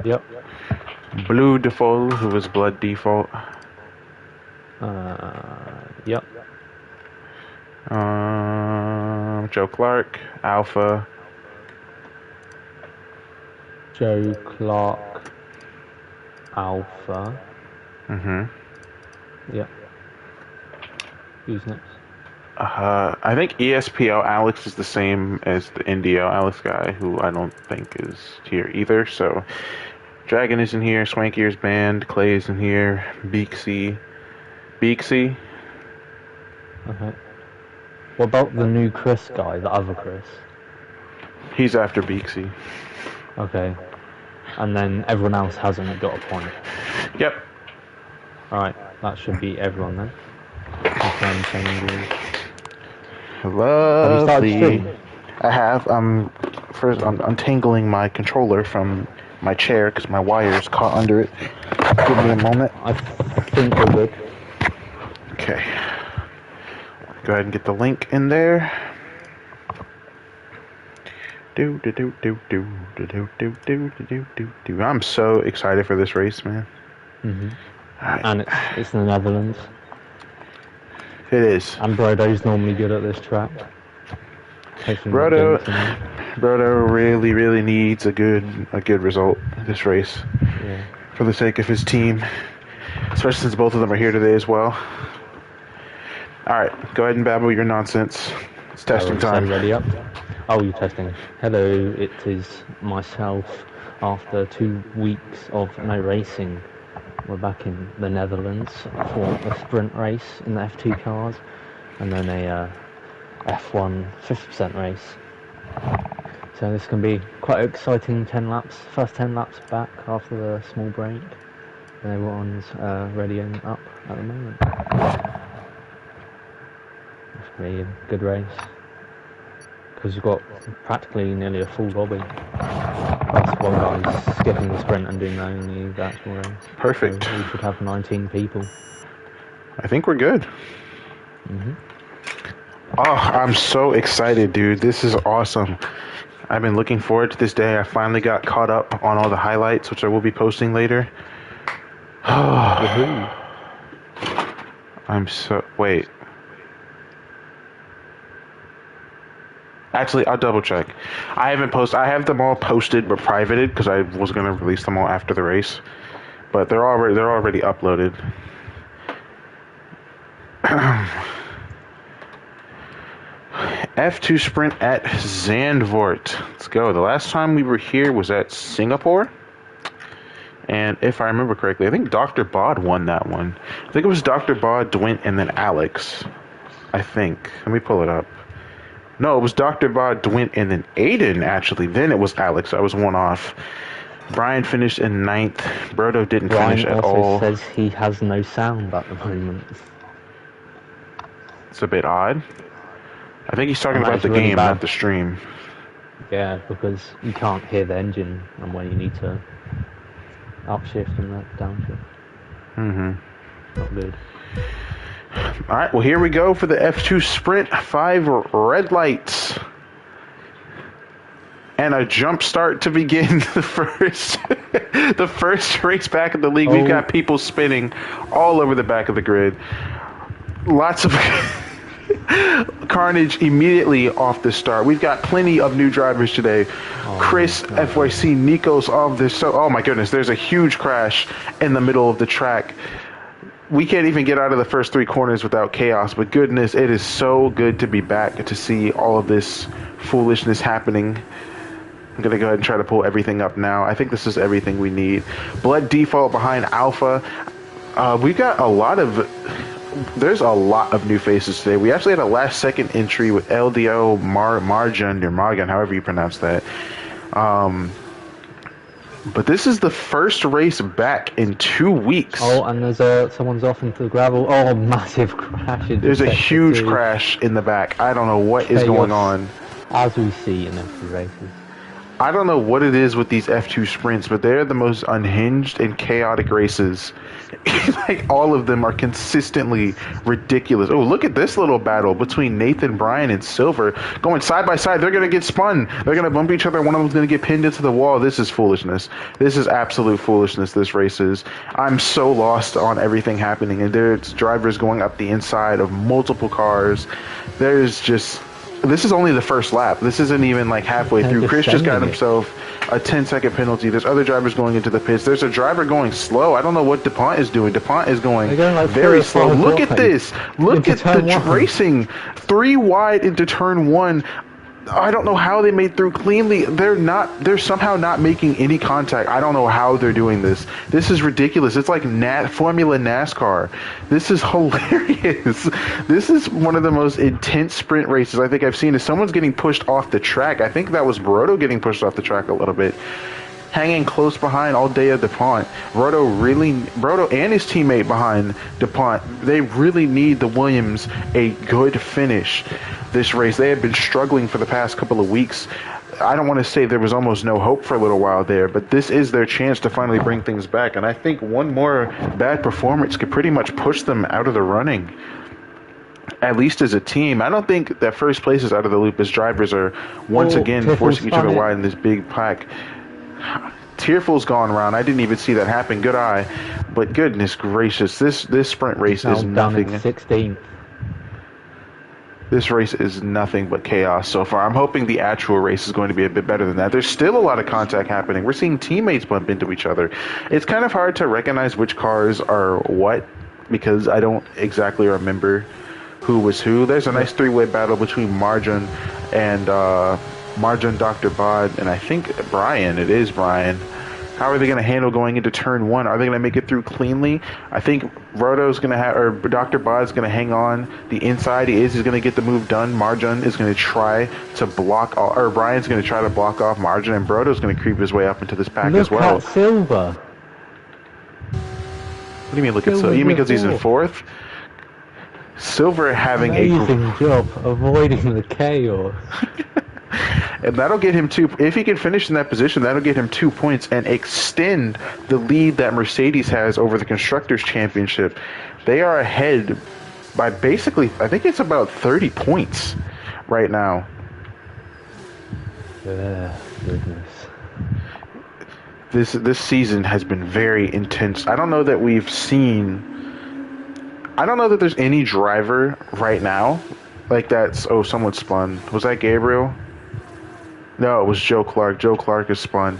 Yep. Blue Default, who was Blood Default. Yep. Joe Clark, Alpha. Joe Clark, Alpha. Yep. Who's next? I think ESPL Alex is the same as the Indio Alex guy, who I don't think is here either. So Dragon is in here, Swankier's band, Clay is in here, Beaksy. Okay. What about the new Chris guy, the other Chris? He's after Beaksy. Okay. And then everyone else hasn't got a point. Yep. Alright, that should be everyone then. Confirm changes. Lovely. Have you started streaming? I have. First, I'm untangling my controller from my chair because my wire's caught under it. Give me a moment. I think we're good. Okay. Go ahead and get the link in there. I'm so excited for this race, man. Right. And it's in the Netherlands. It is. And Brodo's normally good at this track. Brodo really needs a good result this race. Yeah. For the sake of his team. Especially since both of them are here today as well. Alright, go ahead and babble your nonsense. It's testing time. Ready up? Oh, you're testing. Hello, it is myself. After 2 weeks of no racing, we're back in the Netherlands for a sprint race in the F2 cars, and then a F1 50% race. So this can be quite an exciting 10 laps. First 10 laps back after the small break, and everyone's readying up at the moment. It's going to be a good race. Because you've got practically nearly a full lobby. Plus one guy's skipping the sprint and doing only the actual race. Perfect. So we should have 19 people. I think we're good. Oh, I'm so excited, dude. This is awesome. I've been looking forward to this day. I finally got caught up on all the highlights, which I will be posting later. I'm so... Wait. Actually, I'll double check. I haven't posted. I have them all posted but privated because I was gonna release them all after the race. But they're already uploaded. F2 sprint at Zandvoort. Let's go. The last time we were here was at Singapore. And if I remember correctly, I think Dr. Bod won that one. I think it was Dr. Bod, Dwint, and then Alex. I think. Let me pull it up. No, it was Dr. Bod, Dwint, and then Aiden, actually. Then it was Alex. I was one off. Brian finished in 9th. Brodo didn't finish at all. Brian also says he has no sound at the moment. It's a bit odd. I think he's talking about the game, not the stream. Yeah, because you can't hear the engine and when you need to upshift and downshift. Not good. Alright, well here we go for the F2 Sprint. 5 red lights. And a jump start to begin the first race back in the league. We've got people spinning all over the back of the grid. Lots of carnage immediately off the start. We've got plenty of new drivers today. Chris, FYC, Nico's off this. So, oh my goodness, there's a huge crash in the middle of the track. We can't even get out of the first 3 corners without chaos, but goodness, it is so good to be back to see all of this foolishness happening. I'm going to go ahead and try to pull everything up now. I think this is everything we need. Blood Default behind Alpha. We've got there's a lot of new faces today. We actually had a last second entry with LDO Marjan, or Margan, however you pronounce that. But this is the first race back in 2 weeks. Oh, and there's someone's off into the gravel. Oh, massive crash. There's a huge crash in the back. I don't know what is going on. As we see in every races. I don't know what it is with these F2 sprints, but they're the most unhinged and chaotic races. Like, all of them are consistently ridiculous. Oh, look at this little battle between Nathan, Bryan, and Silver. Going side by side. They're going to get spun. They're going to bump each other. One of them's going to get pinned into the wall. This is foolishness. This is absolute foolishness, this race is. I'm so lost on everything happening. And there's drivers going up the inside of multiple cars. There's just... This is only the first lap. This isn't even like halfway through. Chris just got himself a 10-second penalty. There's other drivers going into the pits. There's a driver going slow. I don't know what DuPont is doing. DuPont is going like very slow. Look at this. Look at the racing. 3 wide into turn 1. I don't know how they made through cleanly. They're somehow not making any contact. I don't know how they're doing this. This is ridiculous. It's like Formula NASCAR. This is hilarious. This is one of the most intense sprint races I think I've seen. Is someone's getting pushed off the track. I think that was Baroto getting pushed off the track a little bit. Hanging close behind Aldea DuPont. Baroto and his teammate behind DuPont, they really need the Williams a good finish this race. They have been struggling for the past couple of weeks. I don't want to say there was almost no hope for a little while there, but this is their chance to finally bring things back. And I think one more bad performance could pretty much push them out of the running, at least as a team. I don't think that first place is out of the loop as drivers are once again forcing each other wide in this big pack. Tearful's gone around. I didn't even see that happen. Good eye. But goodness gracious, this sprint race is nothing. 16th. This race is nothing but chaos so far. I'm hoping the actual race is going to be a bit better than that. There's still a lot of contact happening. We're seeing teammates bump into each other. It's kind of hard to recognize which cars are what because I don't exactly remember who was who. There's a nice 3-way battle between Marjan and Dr. Bod, and I think Bryan. It is Bryan. How are they going to handle going into turn 1? Are they going to make it through cleanly? I think Roto's going to have, or Dr. Bod's going to hang on the inside. He's going to get the move done. Marjan is going to try to block, or Bryan's going to try to block off Marjan, and Brodo's going to creep his way up into this pack as well. Look at Silver. What do you mean look at Silver? You mean because he's in 4th? Silver having amazing job avoiding the chaos. And that'll get him if he can finish in that position, that'll get him 2 points and extend the lead that Mercedes has over the Constructors' Championship. They are ahead by basically, I think it's about 30 points right now. Goodness. This season has been very intense. I don't know that there's any driver right now like that's, oh, someone spun. Was that Gabriel? No, it was Joe Clark. Joe Clark is spun.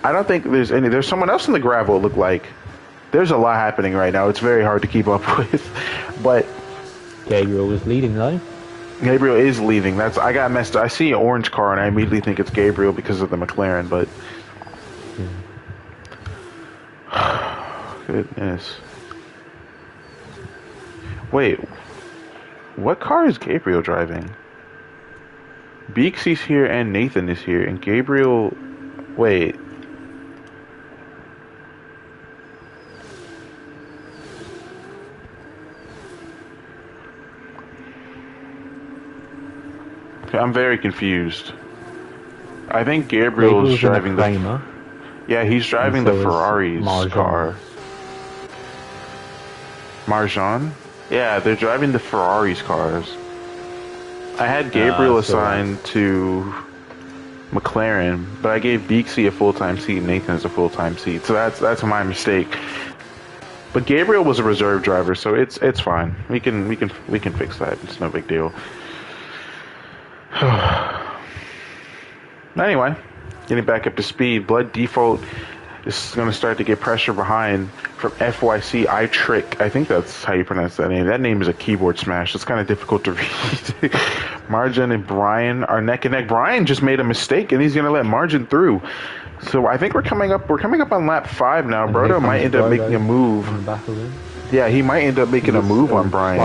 I don't think there's someone else in the gravel, it looked like. There's a lot happening right now. It's very hard to keep up with. But Gabriel was leading though. Gabriel is leading. I got messed up. I see an orange car and I immediately think it's Gabriel because of the McLaren, but goodness. Wait. What car is Gabriel driving? Beeksy's here and Nathan is here, and Gabriel... Wait. Okay, I'm very confused. I think Gabriel's driving the... Yeah, he's driving the Ferrari's car. Marjan? Yeah, they're driving the Ferrari's cars. I had Gabriel assigned to McLaren, but I gave Beeksy a full-time seat and Nathan is a full-time seat, so that's my mistake. But Gabriel was a reserve driver, so it's fine. We can fix that. It's no big deal. Anyway, getting back up to speed. Blood Default is going to start to get pressure behind from FYC iTrick. I think that's how you pronounce that name. That name is a keyboard smash. It's kind of difficult to read. Marjan and Bryan are neck and neck. Bryan just made a mistake, and he's going to let Marjan through. So I think we're coming up on lap 5 now. Brodo might end up making a move. Yeah, he might end up making a move on Bryan.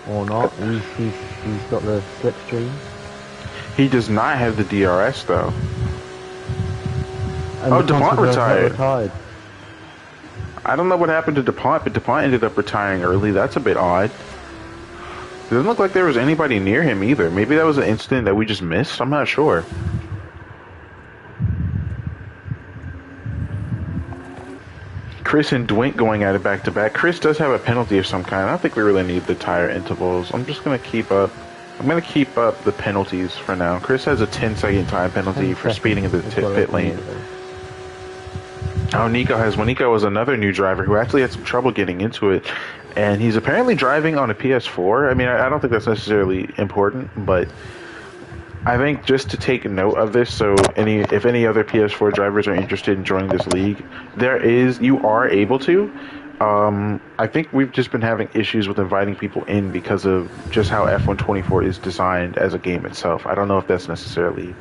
Or not. He's got the slipstream. He does not have the DRS though. And DuPont retired. I don't know what happened to DuPont, but DuPont ended up retiring early. That's a bit odd. Doesn't look like there was anybody near him either. Maybe that was an incident that we just missed. I'm not sure. Chris and Dwint going at it back to back. Chris does have a penalty of some kind. I don't think we really need the tire intervals. I'm just gonna keep up. I'm gonna keep up the penalties for now. Chris has a 10-second time penalty for speeding in the pit lane. Oh, Nico has one. Nico was another new driver who actually had some trouble getting into it, and he's apparently driving on a PS4. I mean, I don't think that's necessarily important, but I think just to take note of this, so if any other PS4 drivers are interested in joining this league, you are able to. I think we've just been having issues with inviting people in because of just how F124 is designed as a game itself. I don't know if that's necessarily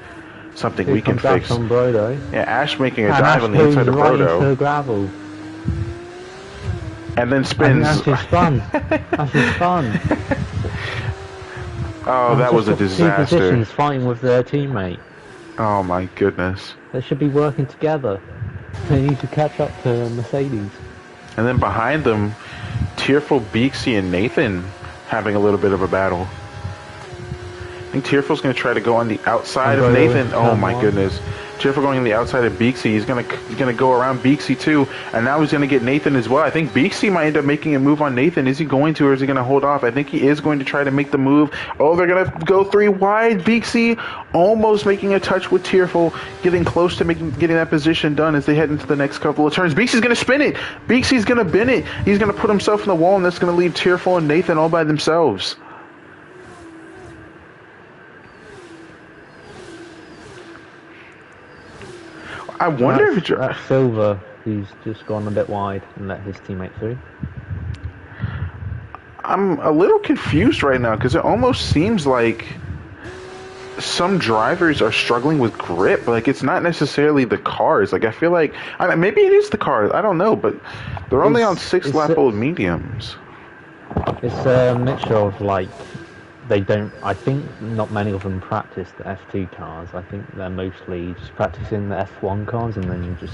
something we can fix. On Brodo. Yeah, Ash making a dive on the inside of Brodo. Into gravel. And then spins. That's just fun. That's just fun. Oh, that was a disaster. Two positions fighting with their teammate. Oh my goodness. They should be working together. They need to catch up to Mercedes. And then behind them, Tearful, Beaksy, and Nathan having a little bit of a battle. I think Tearful's going to try to go on the outside of Nathan. Oh my goodness. Tearful going on the outside of Beaksy. He's gonna go around Beaksy too, and now he's gonna get Nathan as well. I think Beaksy might end up making a move on Nathan. Is he going to, or is he gonna hold off? I think he is going to try to make the move. Oh, they're gonna go 3 wide. Beaksy almost making a touch with Tearful, getting close to getting that position done as they head into the next couple of turns. Beaksy's gonna spin it. Beaksy's gonna bin it. He's gonna put himself in the wall, and that's gonna leave Tearful and Nathan all by themselves. I wonder if that's Silver, who's just gone a bit wide and let his teammate through. I'm a little confused right now because it almost seems like some drivers are struggling with grip. Like, it's not necessarily the cars. Like, I feel like maybe it is the cars. I don't know, but they're only on 6-lap-old mediums. It's a mixture of, like, I think not many of them practice the F2 cars. I think they're mostly just practicing the F1 cars and then just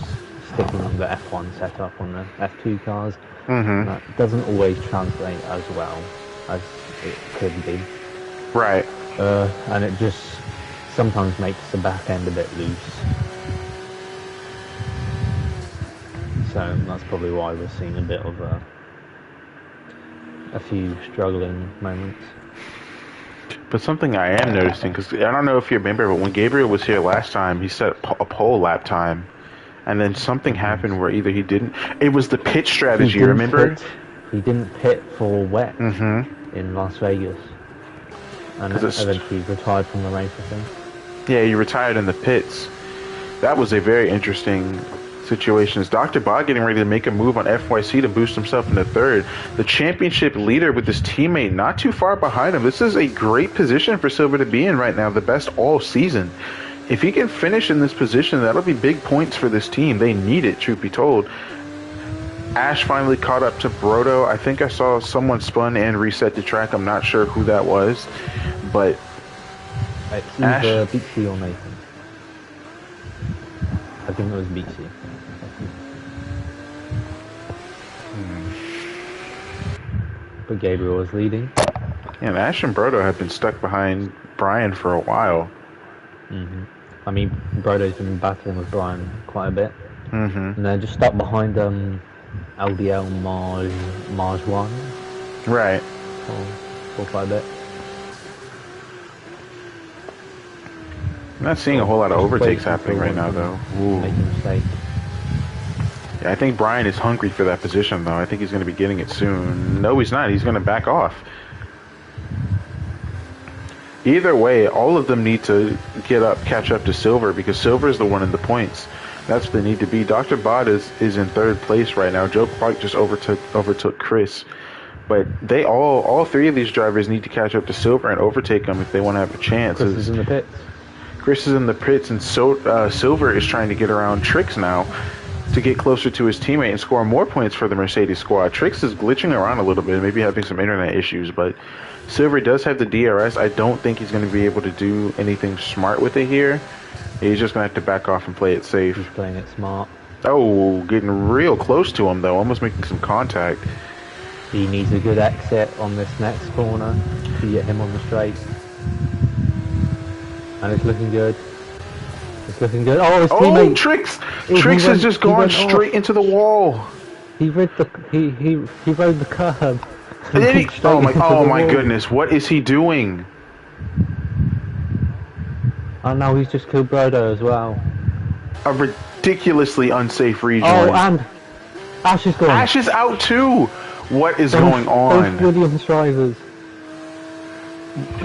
sticking on the F1 setup on the F2 cars. Mm-hmm. That doesn't always translate as well as it could be. Right. And it just sometimes makes the back end a bit loose. So that's probably why we're seeing a bit of a few struggling moments. But something I am noticing, because I don't know if you remember, but when Gabriel was here last time, he set a pole lap time, and then something happened where either he didn't. It was the pit strategy, remember? He didn't pit for wet in Las Vegas, and eventually retired from the race, I think. Yeah, he retired in the pits. That was a very interesting situation. Is Dr. Bod getting ready to make a move on FYC to boost himself into third? The championship leader with his teammate not too far behind him. This is a great position for Silver to be in right now, the best all season. If he can finish in this position, that'll be big points for this team. They need it, truth be told. Ash finally caught up to Brodo. I think I saw someone spun and reset the track. I'm not sure who that was, but it's either Beaksy or Nathan. I think it was Beaksy. But Gabriel was leading. Yeah, and Ash and Brodo have been stuck behind Brian for a while. I mean, Brodo's been battling with Brian quite a bit. And they're just stuck behind LDL Mars 1. Right. For quite a bit. I'm not seeing a whole lot of overtakes happening right now, though. Making a mistake. Yeah, I think Brian is hungry for that position, though. I think he's going to be getting it soon. No, he's not. He's going to back off. Either way, all of them need to catch up to Silver, because Silver is the one in the points. That's what they need to be. Dr. Bod is in third place right now. Joe Clark just overtook Chris. But they all three of these drivers need to catch up to Silver and overtake him if they want to have a chance. Chris is in the pits. Chris is in the pits, and Silver is trying to get around Trix now to get closer to his teammate and score more points for the Mercedes squad. Trix is glitching around a little bit, maybe having some internet issues, but Silver does have the DRS. I don't think he's going to be able to do anything smart with it here. He's just going to have to back off and play it safe. He's playing it smart. Oh, getting real close to him, though, almost making some contact. He needs a good exit on this next corner. to get him on the straight. And it's looking good. It's looking good. Oh, his teammate! Tricks has just gone straight into the wall. He rode the curb. Oh my goodness! What is he doing? Oh no, he's just killed Brodo as well. A ridiculously unsafe rejoin. Oh, and Ash is gone. Ash is out too. What is going on? Both Williams drivers.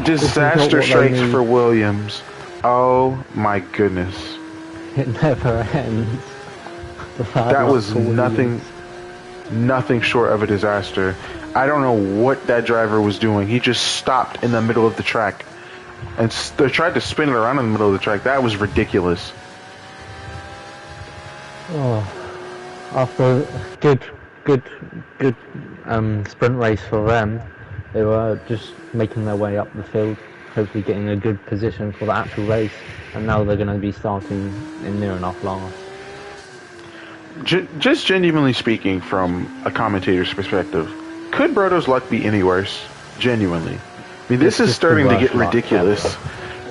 Disaster strikes for Williams. Oh my goodness. It never ends. That was nothing short of a disaster. I don't know what that driver was doing. He just stopped in the middle of the track and they tried to spin it around in the middle of the track. That was ridiculous. Oh, after a good sprint race for them, they were just making their way up the field, hopefully getting a good position for the actual race, and now they're going to be starting in near enough last. Just genuinely speaking, from a commentator's perspective, could Brodo's luck be any worse? Genuinely. I mean, this is starting to get ridiculous.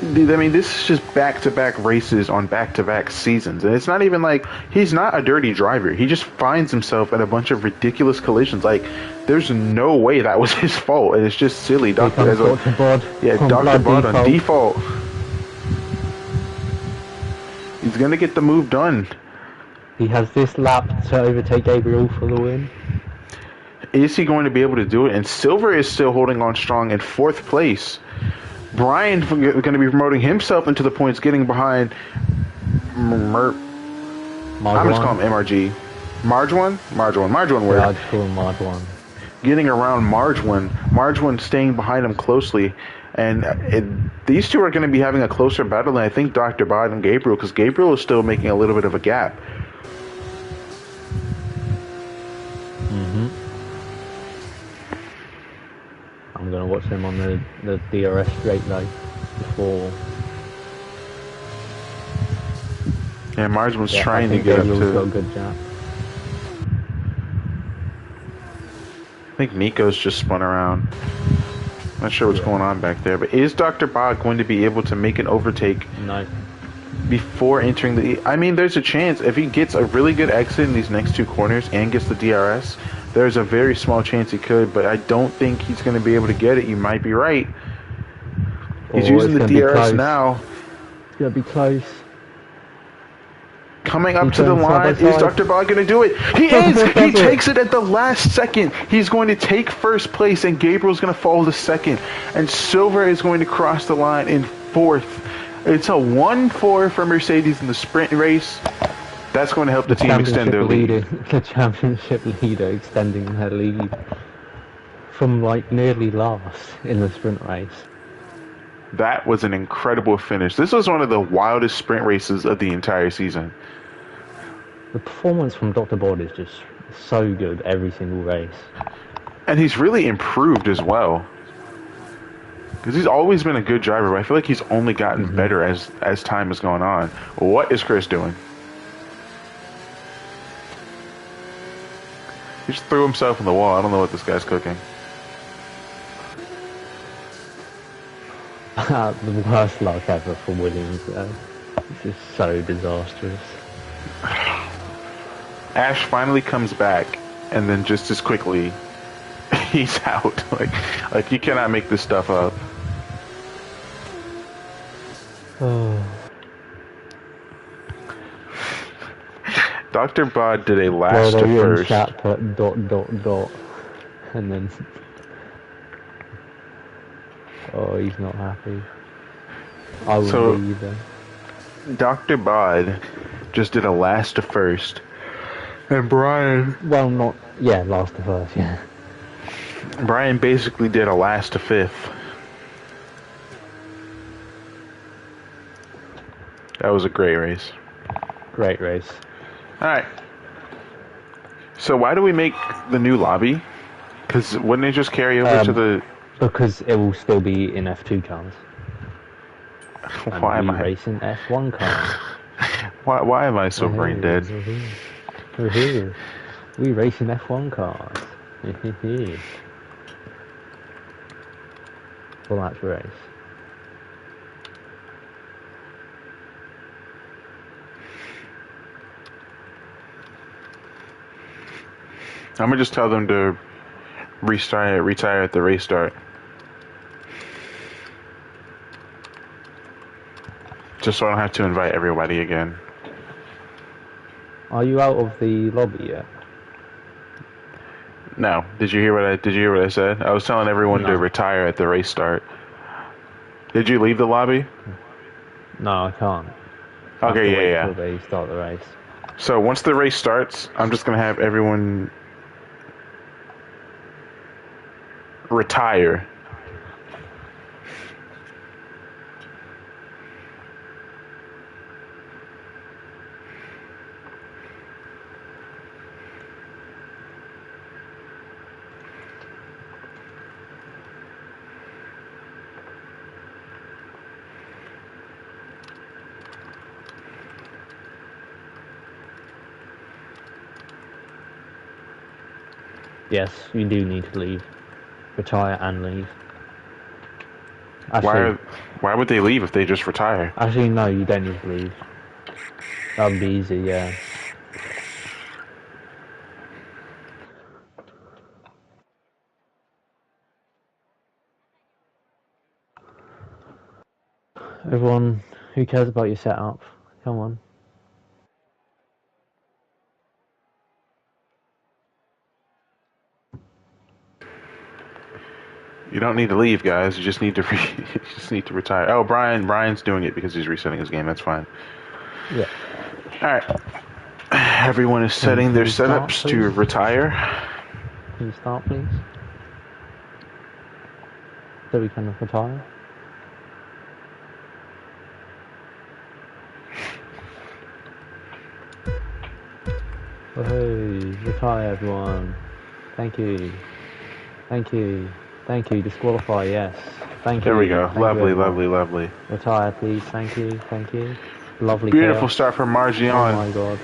I mean, this is just back-to-back races on back-to-back seasons. And it's not even like he's not a dirty driver. He just finds himself in a bunch of ridiculous collisions. Like, there's no way that was his fault. And it's just silly. Dr. Bod on default. He's going to get the move done. He has this lap to overtake Gabriel for the win. Is he going to be able to do it? And Silver is still holding on strong in 4th place. Brian going to be promoting himself into the points, getting behind I'm just calling him MRG. Marjwan where? Yeah, I'd call him Marjwan. Getting around Marjwan staying behind him closely. And these two are going to be having a closer battle than I think Dr. Bod and Gabriel, because Gabriel is still making a little bit of a gap. I'm going to watch him on the DRS straight though, before... Yeah, Marjwan's trying to get up to... got a good jump. I think Nico's just spun around. Not sure what's going on back there, but is Dr. Bod going to be able to make an overtake? No. Before entering the... I mean, there's a chance. If he gets a really good exit in these next 2 corners and gets the DRS, there's a very small chance he could, but I don't think he's going to be able to get it. You might be right. He's using the DRS now. It's going to be close. Coming up to the line, is Dr. Bod going to do it? He is! He takes it at the last second. He's going to take 1st place, and Gabriel's going to fall to 2nd. And Silver is going to cross the line in 4th. It's a 1-4 for Mercedes in the sprint race. That's going to help the team extend their lead. The championship leader extending her lead from like nearly last in the sprint race. That was an incredible finish. This was one of the wildest sprint races of the entire season. The performance from Dr. Bod is just so good every single race. And he's really improved as well. Because he's always been a good driver, but I feel like he's only gotten better as time has gone on. What is Chris doing? He just threw himself in the wall. I don't know what this guy's cooking. The worst luck ever for Williams there. It's just so disastrous. Ash finally comes back, and then just as quickly, he's out. Like you cannot make this stuff up. Oh. Dr. Bod did a last to first. Chat put ... and then... Oh, he's not happy. I wouldn't be either. Dr. Bod just did a last to first. And Brian... Well, not... Yeah, last to first, yeah. Brian basically did a last to 5th. That was a great race. Great race. Alright. So why do we make the new lobby? Because wouldn't it just carry over to the... Because it will still be in F2 cars. Why am I... racing F1 cars. Why am I so brain dead? We racing F1 cars. full actual race. I'm gonna just tell them to retire at the race start. Just so I don't have to invite everybody again. Are you out of the lobby yet? No. Did you hear what I said? I was telling everyone No. to retire at the race start. Did you leave the lobby? No, I can't. I have to Okay, wait yeah. till they start the race. So once the race starts, I'm just gonna have everyone retire. Yes, you do need to leave. Retire and leave. Actually, Why would they leave if they just retire? Actually, no, you don't need to leave. That would be easy, yeah. Everyone who cares about your setup, come on. You don't need to leave, guys. You just need to you just need to retire. Oh, Brian's doing it because he's resetting his game. That's fine. Yeah. All right. Everyone is setting their setups to retire. Can you start, please? So we can retire. Oh, hey, retire, everyone. Thank you. Thank you. Thank you. Disqualify, yes. Thank you. There we go. Thank Lovely, you, lovely, lovely. Retire, please. Thank you. Thank you. Lovely. Beautiful chaos. start from Margion. Oh my god.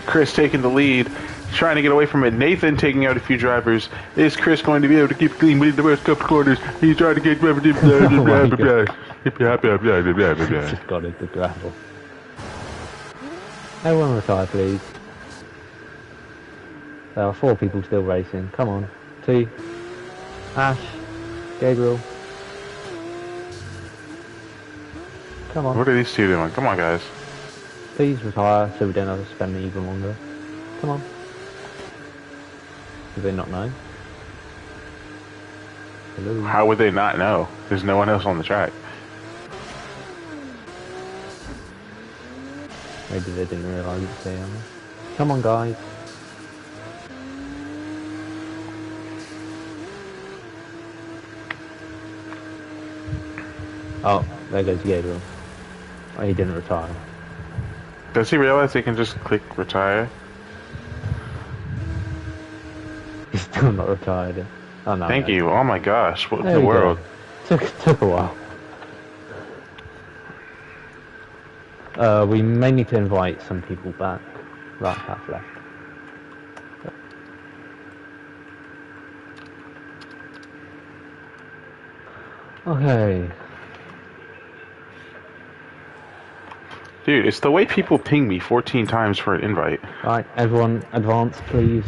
Chris taking the lead, trying to get away from it. Nathan taking out a few drivers. Is Chris going to be able to keep clean within the first couple corners? He's trying to get Oh my god. Just Just got into gravel. Everyone retire, please. There are 4 people still racing. Come on. 2. Ash. Gabriel. Come on. What are these two doing? Come on, guys. Please retire so we don't have to spend even longer. Come on. Do they not know? Hello? How would they not know? There's no one else on the track. Maybe they didn't realise it's there. Come on, guys. Oh, there goes Gabriel. Oh, he didn't retire. Does he realize he can just click retire? He's still not retired. Oh no. Thank you. Oh my gosh, what in There the we world? go. Took a while. We may need to invite some people back. Right, half left. Okay. Dude, it's the way people ping me 14 times for an invite. Right, everyone, advance, please.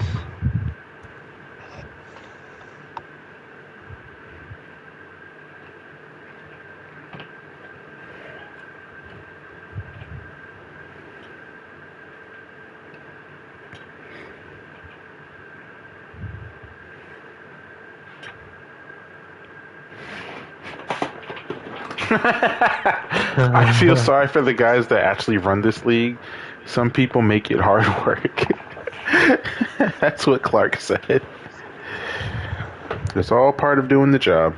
I feel sorry for the guys that actually run this league. Some people make it hard work. That's what Clark said. It's all part of doing the job.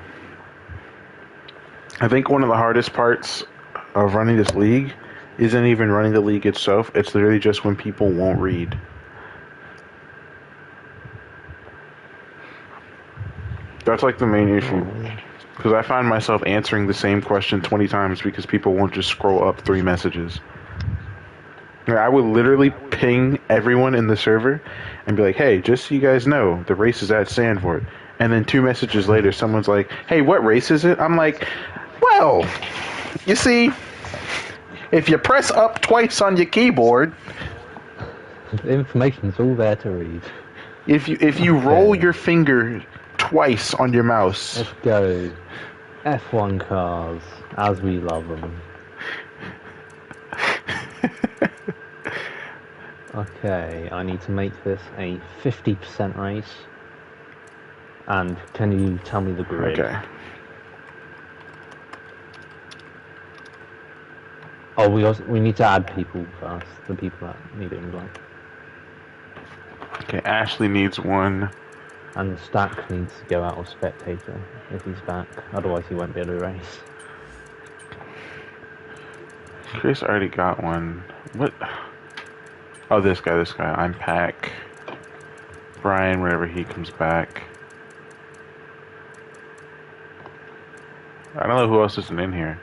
I think one of the hardest parts of running this league isn't even running the league itself. It's literally just when people won't read. That's like the main issue. Because I find myself answering the same question 20 times because people won't just scroll up 3 messages. I would literally ping everyone in the server and be like, hey, just so you guys know, the race is at Sanford. And then 2 messages later, someone's like, "Hey, what race is it?" I'm like, "Well, you see, if you press up twice on your keyboard, The information's all there to read. if you roll your finger twice on your mouse." Let's go. F1 cars, as we love them. Okay, I need to make this a 50% race. And can you tell me the grid? Okay. Oh, we need to add people first. The people that need to invite. Okay, Ashley needs one. And Stack needs to go out of spectator if he's back. Otherwise, he won't be able to race. Chris already got one. What? Oh, this guy. I'm Pack. Brian, whenever he comes back. I don't know who else isn't in here.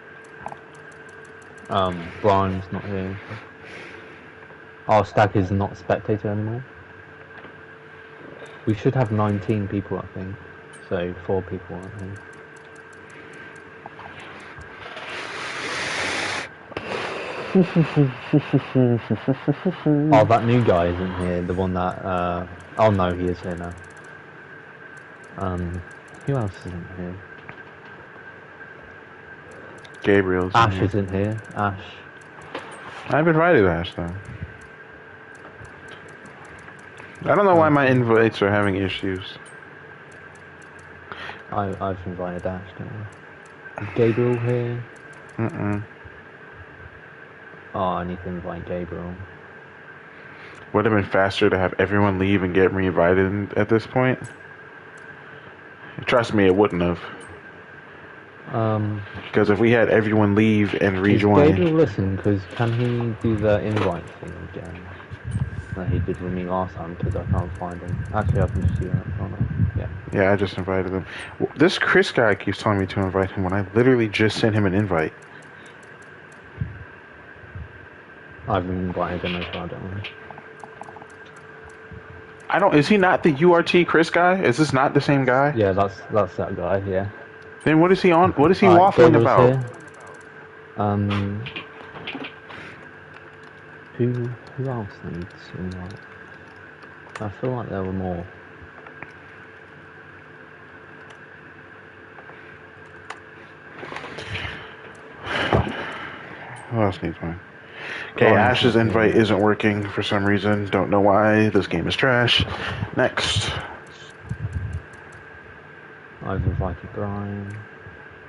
Brian's not here. Oh, Stack is not spectator anymore. We should have 19 people, I think. So 4 people aren't here. Oh, that new guy isn't here. The one that. Oh no, he is here now. Who else isn't here? Gabriel's Ash in here. isn't here. Ash. I've invited Ash though. I don't know why my invites are having issues. I've invited Ash, don't I? Is Gabriel here? Oh, I need to invite Gabriel. Would have been faster to have everyone leave and get re-invited at this point. Trust me, it wouldn't have. Because if we had everyone leave and rejoin... Gabriel listen, because can he do the invite thing again? That he did with me last time, because I can't find him. Actually, I can just do that, can't I? Yeah. Yeah, I just invited him. This Chris guy keeps telling me to invite him when I literally just sent him an invite. I've invited him as well, don't I? Is he not the URT Chris guy? Is this not the same guy? Yeah, that's that guy, yeah. Then what is he on? What is he waffling about? Here. Who else needs invite? I feel like there were more. Who else needs one? Okay, Ash's invite isn't working for some reason. Don't know why. This game is trash. Next. I've invited Brian.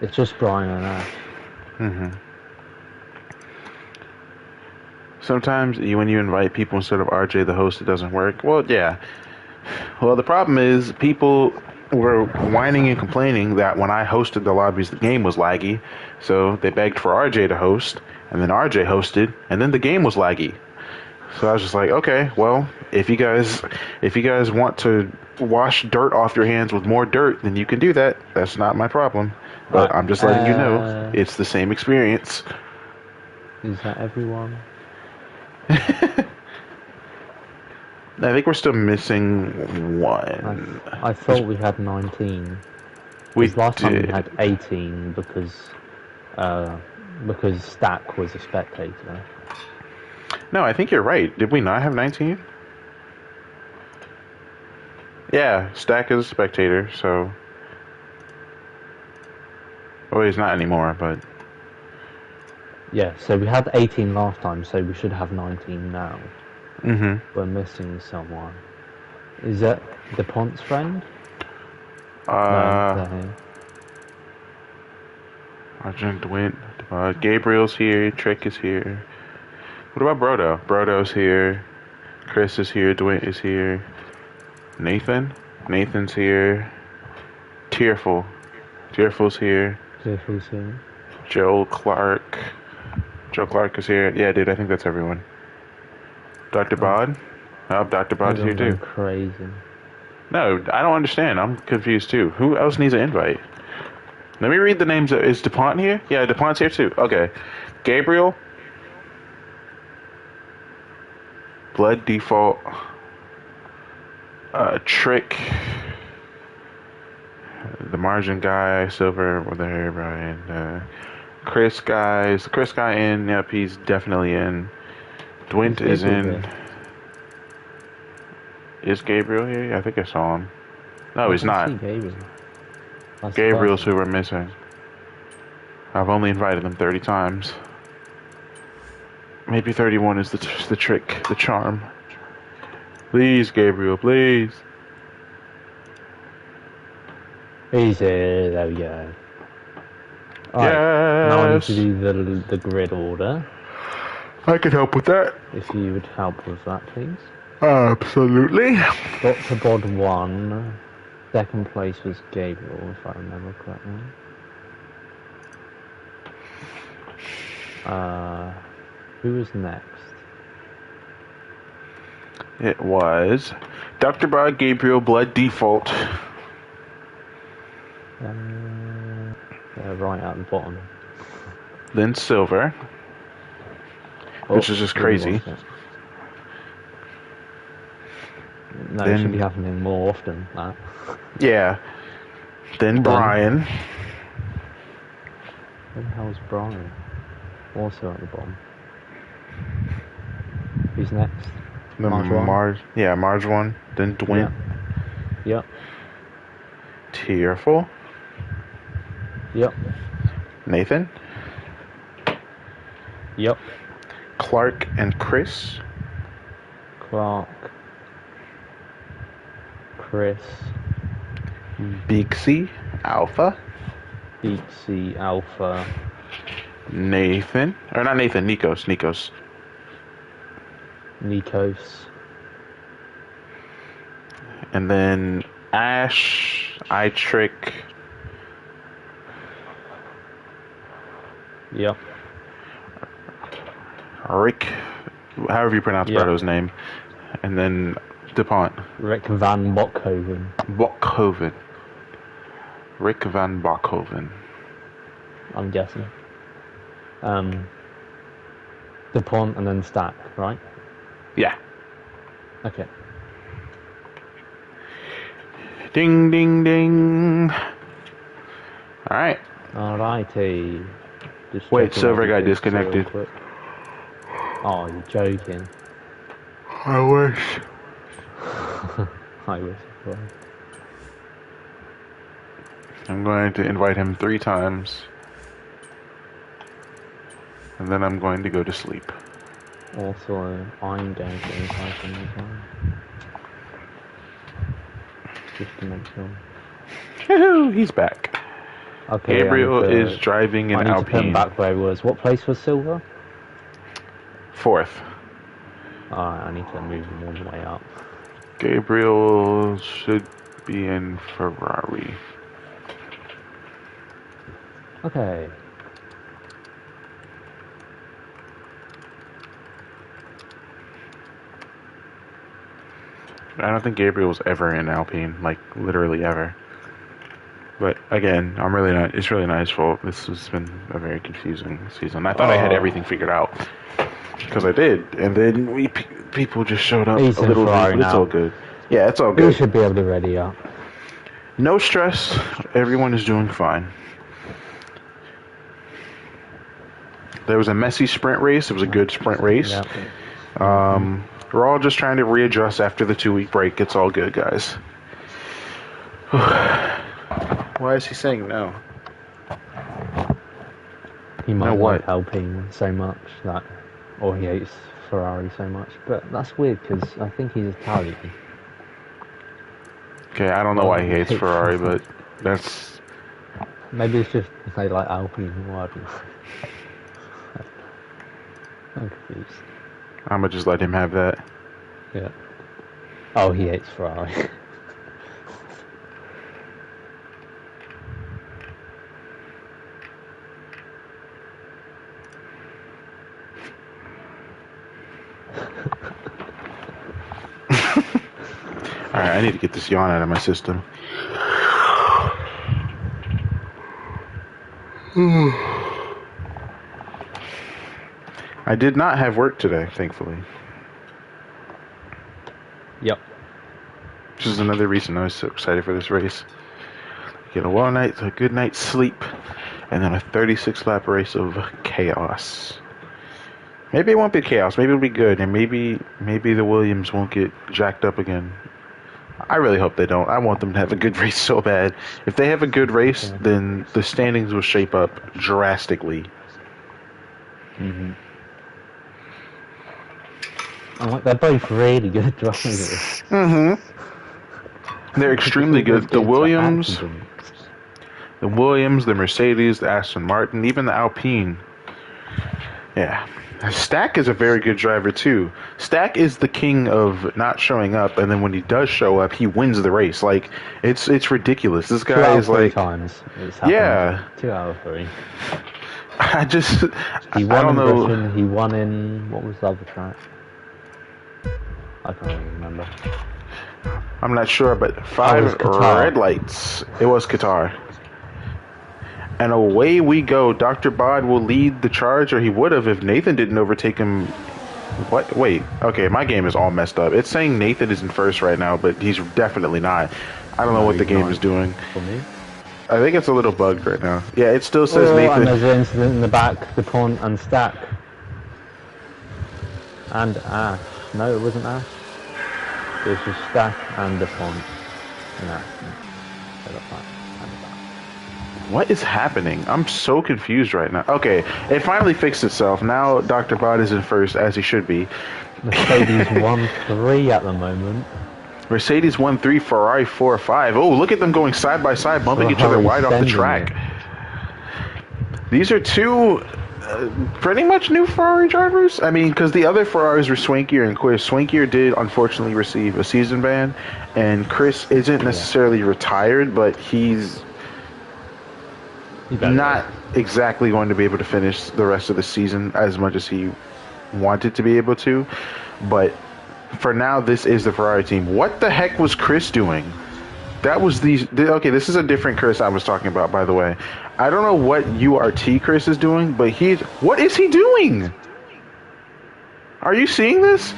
It's just Brian and Ash. Sometimes when you invite people instead of RJ the host, it doesn't work. Well, yeah. Well, the problem is people were whining and complaining that when I hosted the lobbies, the game was laggy. So they begged for RJ to host, and then RJ hosted, and then the game was laggy. So I was just like, okay, well, if you guys want to wash dirt off your hands with more dirt, then you can do that. That's not my problem. But I'm just letting you know, it's the same experience. Is that everyone? I think we're still missing one. I thought we had 19. Last time we had 18 because Stack was a spectator. No, I think you're right. Did we not have 19? Yeah, Stack is a spectator, so... Well, he's not anymore, but... Yeah, so we had 18 last time, so we should have 19 now. We're missing someone. Is that DuPont's friend? No, Argent went. Gabriel's here. Trick is here. What about Brodo? Brodo's here. Chris is here. Dwayne is here. Nathan's here. Tearful's here. Tearful's here. Joe Clark is here. Yeah, dude, I think that's everyone. Dr. Bod? Oh, Dr. Bod's here too. Crazy. No, I don't understand. I'm confused too. Who else needs an invite? Let me read the names. Is DuPont here? Yeah, DuPont's here too. Okay. Gabriel. Blood Default. Trick. the margin guy, Silver over there, Brian. Chris guys, the Chris guy in. Yep, he's definitely in. Dwint is in. Is Gabriel here? Yeah, I think I saw him. No, he's not. Gabriel. Gabriel's who we're missing. I've only invited him 30 times. Maybe 31 is the trick, the charm. Please, Gabriel, please. He's here. There we go. Right, yes. Now I need to do the grid order. I can help with that. If you would help with that, please. Absolutely. Got to bod 1. Second place was Gabriel, if I remember correctly. Who was next? It was Dr. Bob Gabriel Blood Default. Right at the bottom. Then Silver. Which is just crazy. No, it should be happening more often, that. Yeah. Then Brian. Where the hell's Brian? Also at the bottom. Who's next? Marge 1. Then Dwint. Yep. Tearful. Yep. Nathan. Yep. Clark and Chris. Clark. Chris. Big C. Alpha. Big C. Alpha. Nathan. Or not Nathan, Nikos. Nikos. And then Ash. iTrick. Yep. Rick. However you pronounce Berto's name. And then DuPont. Rick van Bokhoven. Rick van Bokhoven. I'm guessing. DuPont and then Stack, right? Yeah. Okay. Ding, ding, ding. Alright. Alrighty. Wait, Silver guy disconnected. Oh, you're joking. I wish. I wish it was. I'm going to invite him 3 times. And then I'm going to go to sleep. Also, I'm going to invite him as well. Just to make sure. Woohoo! He's back. Okay, Gabriel is driving in Alpine. I need to come back where he was. What place was Silver? 4th. Alright, I need to move him all the way up. Gabriel should be in Ferrari. Okay. I don't think Gabriel was ever in Alpine, like literally ever. But again, it's really not his fault. This has been a very confusing season. I thought I had everything figured out. Because I did. And then people just showed up He's a little late, but it's all good. Yeah, it's all good. We should be able to ready up. No stress. Everyone is doing fine. There was a messy sprint race. It was a good sprint race. Yep. We're all just trying to readjust after the 2-week break. It's all good, guys. Why is he saying no? He might like Alpine so much that, or he hates Ferrari so much. But that's weird because I think he's Italian. Okay, I don't know why he hates Ferrari, but that's... Maybe it's just they like Alpine more. I'm confused. I'm gonna just let him have that. Yeah. Oh, he hates Ferrari. Alright, I need to get this yawn out of my system. I did not have work today, thankfully. Yep. Which is another reason I was so excited for this race. Get a good night's sleep, and then a 36 lap race of chaos. Maybe it won't be chaos. Maybe it'll be good, and maybe the Williams won't get jacked up again. I really hope they don't. I want them to have a good race so bad. If they have a good race, then the standings will shape up drastically. Mm-hmm. They're both really good drivers. Mm-hmm. They're extremely good. The Williams, the Mercedes, the Aston Martin, even the Alpine. Yeah. Stack is a very good driver too. Stack is the king of not showing up, and then when he does show up, he wins the race. Like it's ridiculous. This guy is like 2 times. It's happened. Yeah. 2 out of 3. He won don't in know. Britain. He won in what was the other track? I can't even remember. I'm not sure, but 5 red lights. It was Qatar. And away we go. Dr. Bod will lead the charge, or he would have if Nathan didn't overtake him. What? Wait. Okay, my game is all messed up. It's saying Nathan is in first right now, but he's definitely not. I don't know what the game is doing. For me? I think it's a little bugged right now. Yeah, it still says Nathan. And there's an incident in the back. The Pont and Stack. And Ash. No, it wasn't Ash. It was just Stack and the Pont. And Ash. What is happening? I'm so confused right now. Okay, it finally fixed itself. Now Dr. Bod is in first, as he should be. Mercedes 1-3 at the moment. Mercedes 1-3, Ferrari 4-5. Oh, look at them going side by side, bumping each other wide off the track. These are two pretty much new Ferrari drivers. I mean, because the other Ferraris were Swankier and Chris. Swankier did unfortunately receive a season ban, and Chris isn't necessarily retired, but he's not exactly going to be able to finish the rest of the season as much as he wanted to be able to. But for now, this is the Ferrari team. What the heck was Chris doing? That was okay, this is a different Chris I was talking about, by the way. I don't know what URT Chris is doing, but what is he doing? Are you seeing this?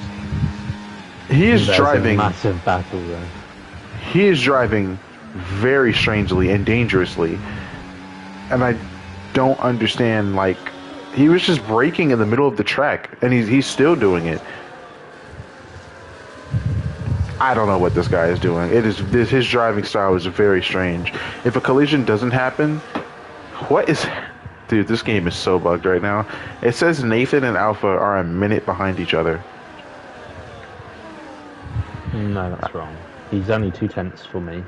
He is driving. A massive battle there. He is driving very strangely and dangerously. And I don't understand, like, he was just braking in the middle of the track, and he's still doing it. I don't know what this guy is doing. His driving style is very strange. If a collision doesn't happen, dude, this game is so bugged right now. It says Nathan and Alpha are a minute behind each other. No, that's wrong. He's only 2/10 for me.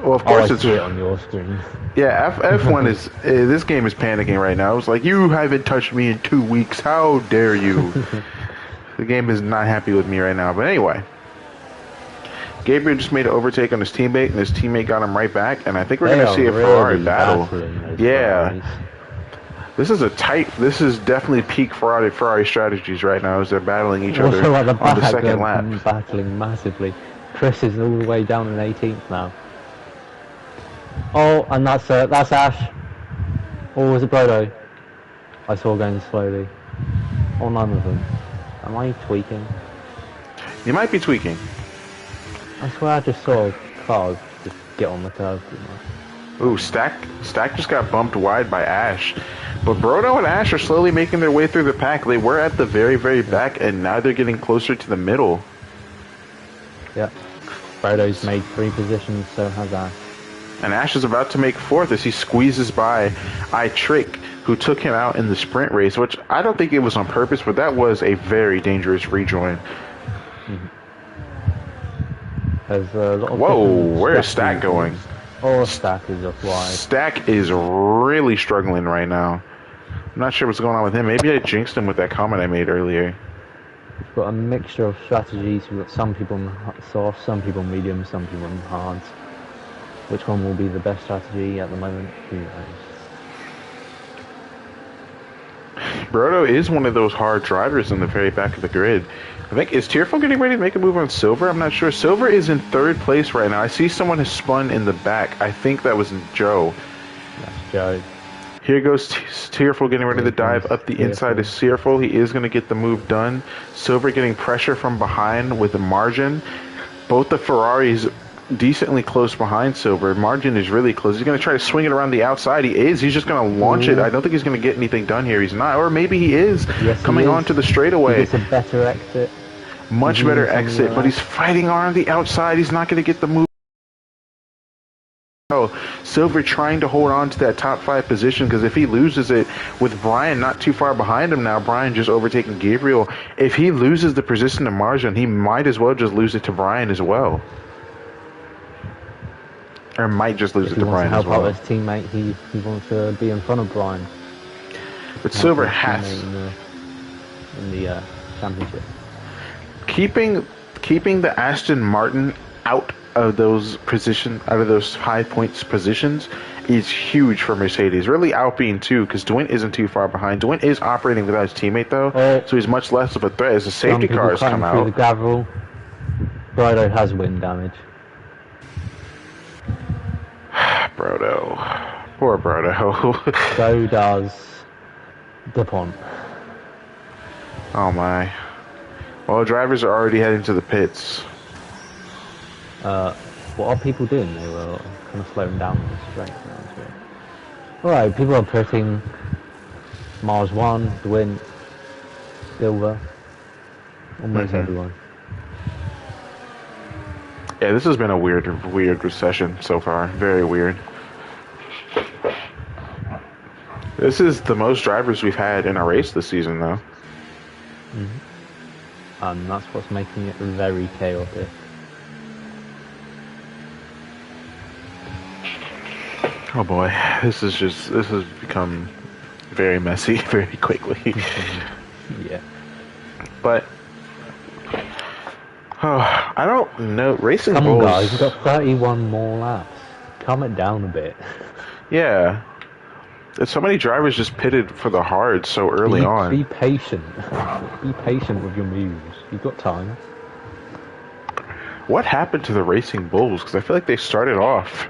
Well, of course I see it on your screen. Yeah, F1 is this game is panicking right now. It's like, you haven't touched me in 2 weeks. How dare you? The game is not happy with me right now. But anyway, Gabriel just made an overtake on his teammate, and his teammate got him right back. And I think we're going to see a Ferrari battle. Yeah. This is definitely peak Ferrari strategies right now as they're battling each other on the second lap. Battling massively. Chris is all the way down in 18th now. Oh, and that's Ash. Or was it Brodo? I saw going slowly. Or none of them. Am I tweaking? You might be tweaking. I swear I just saw cars just get on the curve. Ooh, Stack just got bumped wide by Ash. But Brodo and Ash are slowly making their way through the pack. They were at the very, very back, and now they're getting closer to the middle. Yep. Brodo's made 3 positions, so has Ash. And Ash is about to make 4th as he squeezes by iTrick, who took him out in the sprint race, which I don't think it was on purpose, but that was a very dangerous rejoin. There's a lot of Whoa, where is Stack going? Oh, Stack is up wide. Stack is really struggling right now. I'm not sure what's going on with him. Maybe I jinxed him with that comment I made earlier. We've got a mixture of strategies. We've got some people soft, some people medium, some people hard. Which one will be the best strategy at the moment? Who knows? Brodo is one of those hard drivers in the very back of the grid. I think, is Tearful getting ready to make a move on Silver? I'm not sure. Silver is in 3rd place right now. I see someone has spun in the back. I think that was Joe. That's Joe. Here goes Tearful getting ready to dive up the inside of Tearful. He is going to get the move done. Silver getting pressure from behind with a margin. Both the Ferraris decently close behind Silver. Margin is really close. He's going to try to swing it around the outside. He is. He's just going to launch it. I don't think he's going to get anything done here. He's not. Or maybe he is. Yes, coming he is. onto the straightaway. He gets a better exit. Much better exit, but he's fighting on the outside. He's not going to get the move. Oh, Silver trying to hold on to that top 5 position, because if he loses it with Brian not too far behind him now, Brian just overtaking Gabriel, if he loses the position to Marjan, he might as well just lose it to Brian as well. Or might just lose it to Brian as well. If he wants to help out his teammate, he wants to be in front of Brian. But Silver has... in the championship. Keeping the Aston Martin out of those positions, out of those high points positions, is huge for Mercedes. Really Alpine too, because Dwight isn't too far behind. Dwight is operating without his teammate though, so he's much less of a threat as the safety cars come out. The gravel. Brodo has wind damage. Brodo, poor Brodo. So does DuPont. Oh my. Well, drivers are already heading to the pits. What are people doing? They were kind of slowing down the straight. Alright, people are putting Mars 1, Dwint, Silver, almost everyone. Yeah, this has been a weird recession so far. Very weird. This is the most drivers we've had in a race this season, though. And that's what's making it very chaotic. Oh boy, this has become very messy very quickly. Yeah. But I don't know. Racing Come Bulls. on, guys, we've got 31 more laps. Calm it down a bit. Yeah. There's so many drivers just pitted for the hard so early on. Be patient. Be patient with your moves. You've got time. What happened to the Racing Bulls? Because I feel like they started off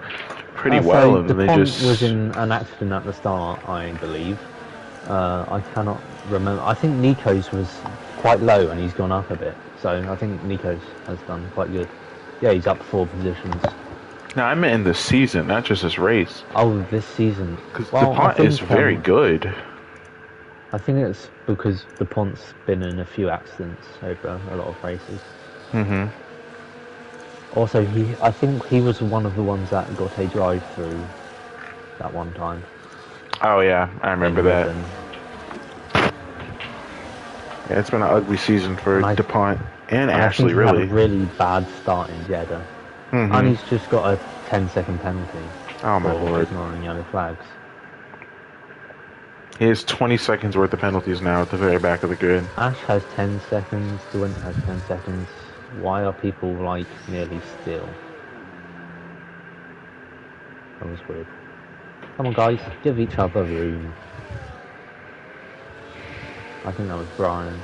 pretty well, and then they just... was in an accident at the start, I believe. I cannot remember. I think Nico's was quite low and he's gone up a bit. So I think Nico's has done quite good. Yeah, he's up 4 positions. No, I meant in this season, not just this race. Oh, this season. Because DuPont is very good. I think it's because DuPont's been in a few accidents over a lot of races. Also, I think he was one of the ones that got a drive-through that one time. Oh yeah, I remember that. Yeah, it's been an ugly season for DuPont and Ashley, really. He had a really bad start in Jeddah. And he's just got a 10-second penalty. Oh my lord. Ignoring yellow flags. He has 20 seconds worth of penalties now at the very back of the grid. Ash has 10 seconds, Dwint has 10 seconds. Why are people, like, nearly still? That was weird. Come on, guys, give each other room. I think that was Brian.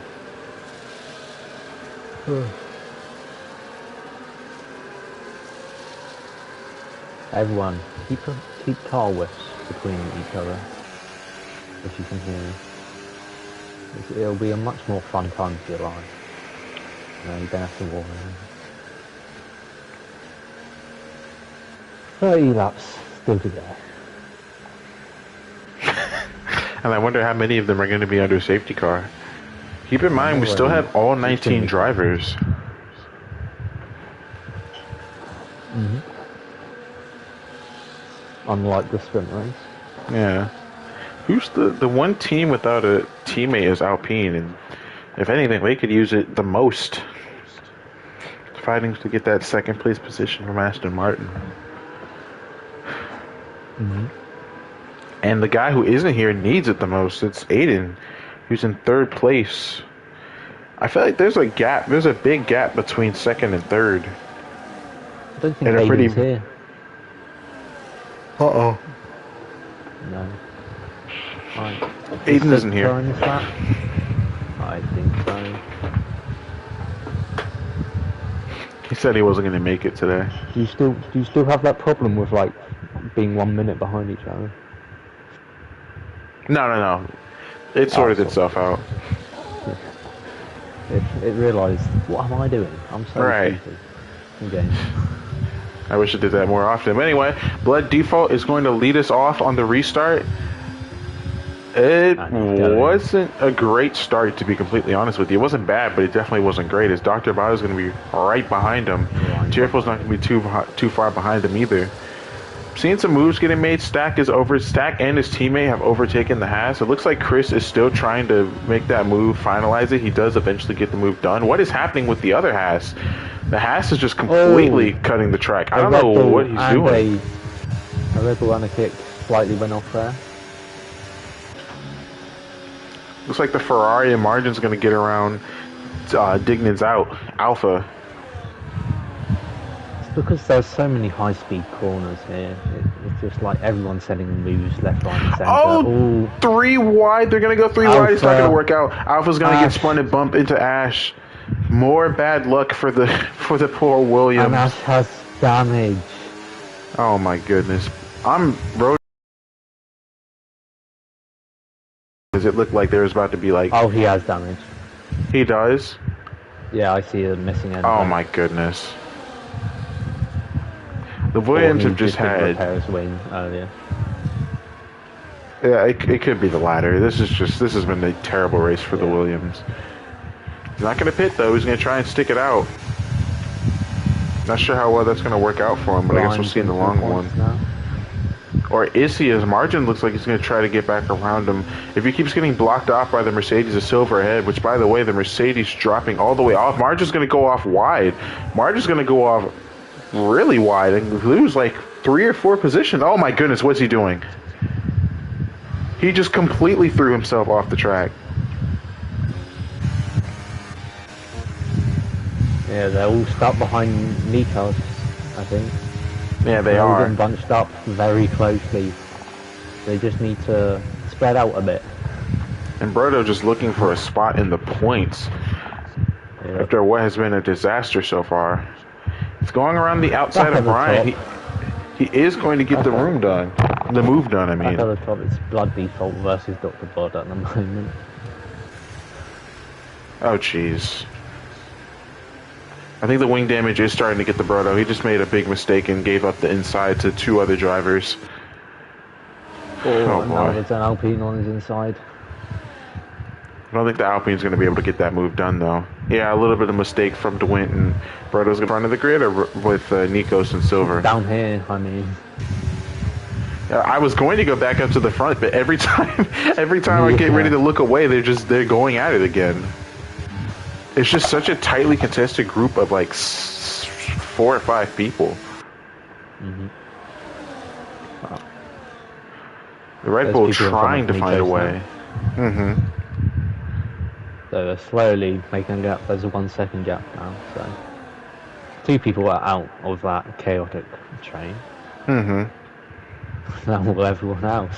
Everyone, keep car whiffs between each other, if you can hear me. It'll be a much more fun time for your life. You don't have to worry. 30 laps still to go. And I wonder how many of them are going to be under safety car. Keep in mind, we still have all 19 drivers. Unlike the sprint race. Yeah. Who's the one team without a teammate is Alpine, and if anything, they could use it the most. Fighting to get that second place position from Aston Martin. And the guy who isn't here needs it the most. It's Aiden, who's in 3rd place. I feel like there's a gap. There's a big gap between 2nd and 3rd. I don't think Aiden's here. Uh-oh. No. Right. Aiden isn't here. I think so. He said he wasn't going to make it today. Do you still have that problem with, like, being 1 minute behind each other? No. It sorted itself out. It realised, what am I doing? I'm so stupid. Okay. I wish it did that more often. But anyway, Blood Default is going to lead us off on the restart. It wasn't a great start, to be completely honest with you. It wasn't bad, but it definitely wasn't great, as Dr. Bao is going to be right behind him. Tearful's not going to be too far behind him either. Seeing some moves getting made. Stack and his teammate have overtaken the Haas. It looks like Chris is still trying to make that move, finalize it. He does eventually get the move done. What is happening with the other Haas? The Haas is just completely cutting the track. I don't know what he's doing. A Red Bull and a kick slightly went off there. Looks like the Ferrari and Margin's going to get around Dignan's Alpha. It's because there's so many high-speed corners here. It's just like everyone's sending moves left, right, and centre. Oh, 3 wide. They're going to go 3 wide. It's not going to work out. Alpha's going to get spun and bump into Ash. More bad luck for the poor Williams. And Ash has damage. Oh my goodness. Does it look like there's about to be like... Oh, he has damage. He does? Yeah, I see a missing end. Oh my goodness. The Williams have just had... repairs win earlier. Yeah, it could be the latter. This has been a terrible race for the Williams. He's not going to pit though, he's going to try and stick it out. Not sure how well that's going to work out for him, but I guess we'll see in the long one. Now. Or is he? His Margin looks like he's going to try to get back around him. If he keeps getting blocked off by the Mercedes, a silver ahead, which by the way, the Mercedes dropping all the way off. Margin's going to go off wide. Margin's going to go off really wide and lose like 3 or 4 positions. Oh my goodness, what's he doing? He just completely threw himself off the track. Yeah, they're all stuck behind Nikos, I think. Yeah, they are. All been bunched up very closely. They just need to spread out a bit. And Brodo just looking for a spot in the points after what has been a disaster so far. It's going around the outside of Ryan. He is going to get the move done. I mean. Back at the top, it's Blood Default versus Dr. Bod at the moment. Oh, jeez. I think the wing damage is starting to get the Brodo. He just made a big mistake and gave up the inside to 2 other drivers. Oh boy. Now there's an Alpine on his inside. I don't think the Alpine's going to be able to get that move done, though. Yeah, a little bit of mistake from DeWint, and Brodo's in front of the grid, or with Nikos and Silver? Down here, I mean. Yeah, I was going to go back up to the front, but every time I get ready to look away, they're going at it again. It's just such a tightly contested group of like 4 or 5 people. Mm-hmm. Wow. The Red Bull trying to find a way. Mm-hmm. So they're slowly making a gap. There's a 1 second gap now. So 2 people are out of that chaotic train. Mm-hmm. Now will everyone else.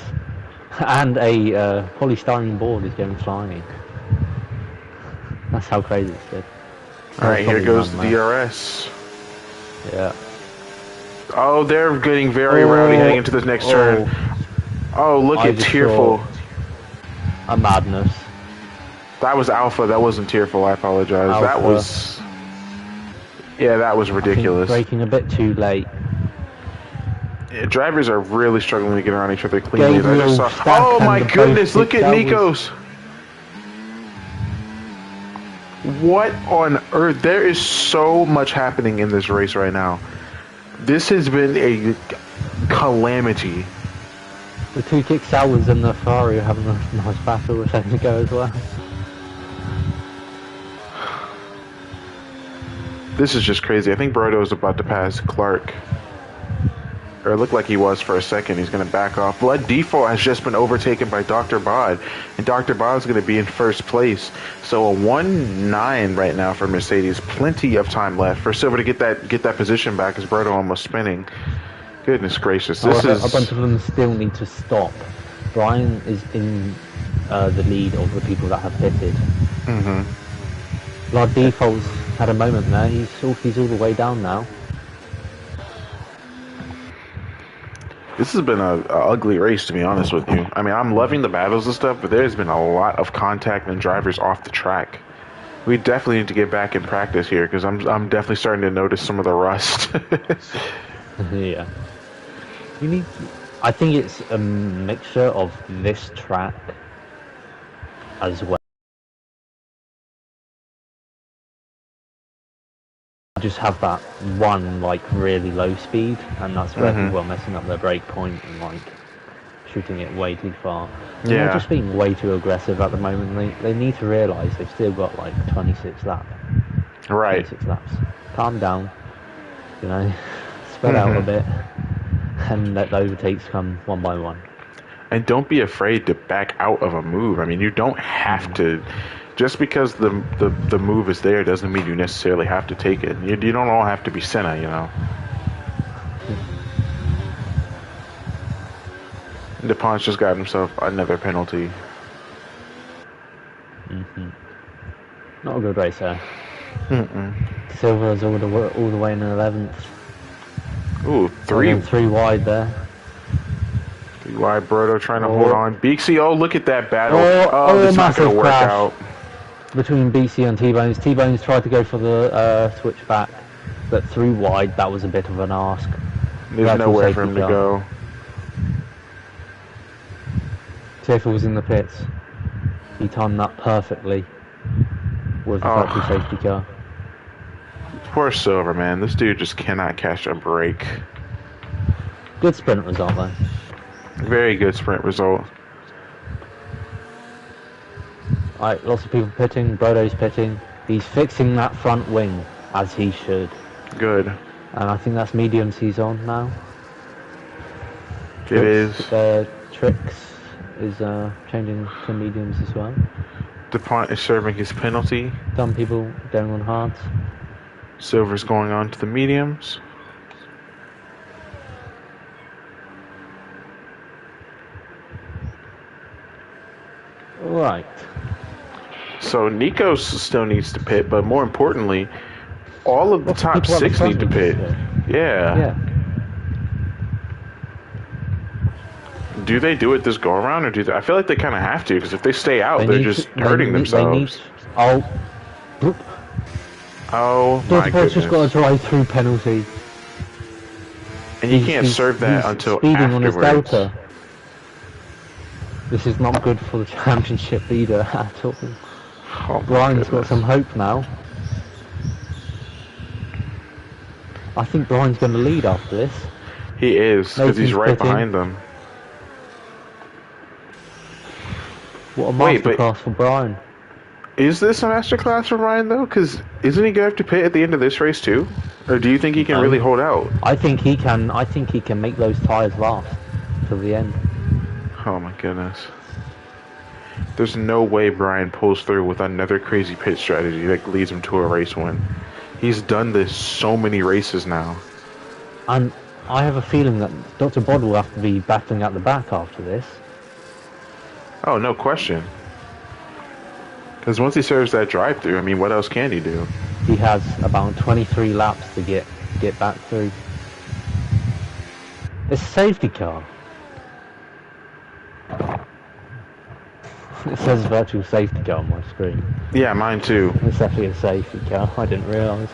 And a polystyrene board is going flying. That's how crazy it's good. Alright, here goes the DRS. Yeah. Oh, they're getting very rowdy heading into this next turn. Oh, look at Tearful. A madness. That was Alpha, that wasn't Tearful, I apologize. Alpha. That was... Yeah, that was ridiculous. Braking a bit too late. Yeah, drivers are really struggling to get around each other cleanly. I just saw... Oh my goodness, look at Nikos! What on earth? There is so much happening in this race right now. This has been a calamity. The 2 kick Sauers and the Ferrari are having a nice battle a second ago as well. This is just crazy. I think Brodo is about to pass Clark. Or it looked like he was for a second. He's going to back off. Blood Default has just been overtaken by Dr. Bod. And Dr. Bod is going to be in first place. So a 1-9 right now for Mercedes. Plenty of time left for Silver to get that position back as Brodo almost spinning. Goodness gracious. This is... A bunch of them still need to stop. Brian is in the lead of the people that have pitted. Mm-hmm. Blood Default's had a moment there. He's all the way down now. This has been a ugly race, to be honest with you. I mean, I'm loving the battles and stuff, but there's been a lot of contact and drivers off the track. We definitely need to get back in practice here, because I'm definitely starting to notice some of the rust. Yeah. You need. I think it's a mixture of this track as well. Just have that one like really low speed, and that's where people are messing up their brake point and like shooting it way too far. And they're just being way too aggressive at the moment. They need to realise they've still got like 26 laps. Right. 26 laps. Calm down. You know, spread out a bit, and let the overtakes come one by one. And don't be afraid to back out of a move. I mean, you don't have to. Just because the move is there doesn't mean you necessarily have to take it. You don't all have to be Senna, you know. DuPont's just got himself another penalty. Not a good race there. Silver's all the way in 11th. Ooh, three wide there. 3 wide. Brodo trying to hold on. Beaksy, oh, look at that battle. This is not massive going to work crash out. Between BC and T-Bones. T-Bones tried to go for the switch back, but 3 wide, that was a bit of an ask. There's nowhere for him to go. Tiffel was in the pits. He timed that perfectly with the factory safety car. Poor Silver, man. This dude just cannot catch a break. Good sprint result, though. Very good sprint result. Alright, lots of people pitting. Brodo's pitting. He's fixing that front wing, as he should. Good. And I think that's mediums he's on now. It is. Tricks is changing to mediums as well. DuPont is serving his penalty. Some people going on hards. Silver's going on to the mediums. Right. So Nikos still needs to pit, but more importantly, all of the top 6 need to pit. Yeah. Do they do it this go around, or do they? I feel like they kind of have to, because if they stay out, they're just hurting themselves. Oh my goodness! Just got a drive-through penalty, and you can't serve that until speeding afterwards. On his delta. This is not good for the championship leader at all. Oh, Brian's got some hope now. I think Brian's going to lead after this. He is, because he's right behind them. What a masterclass for Brian. Is this a masterclass for Brian, though? Because isn't he going to have to pit at the end of this race, too? Or do you think he can really hold out? I think he can. I think he can make those tyres last till the end. Oh my goodness. There's no way Brian pulls through with another crazy pit strategy that leads him to a race win. He's done this so many races now. And I have a feeling that Dr. Bod will have to be battling at the back after this. Oh, no question. Because once he serves that drive-through, I mean, what else can he do? He has about 23 laps to get back through. It's a safety car. It says virtual safety car on my screen. Yeah, mine too. It's definitely a safety car. I didn't realise.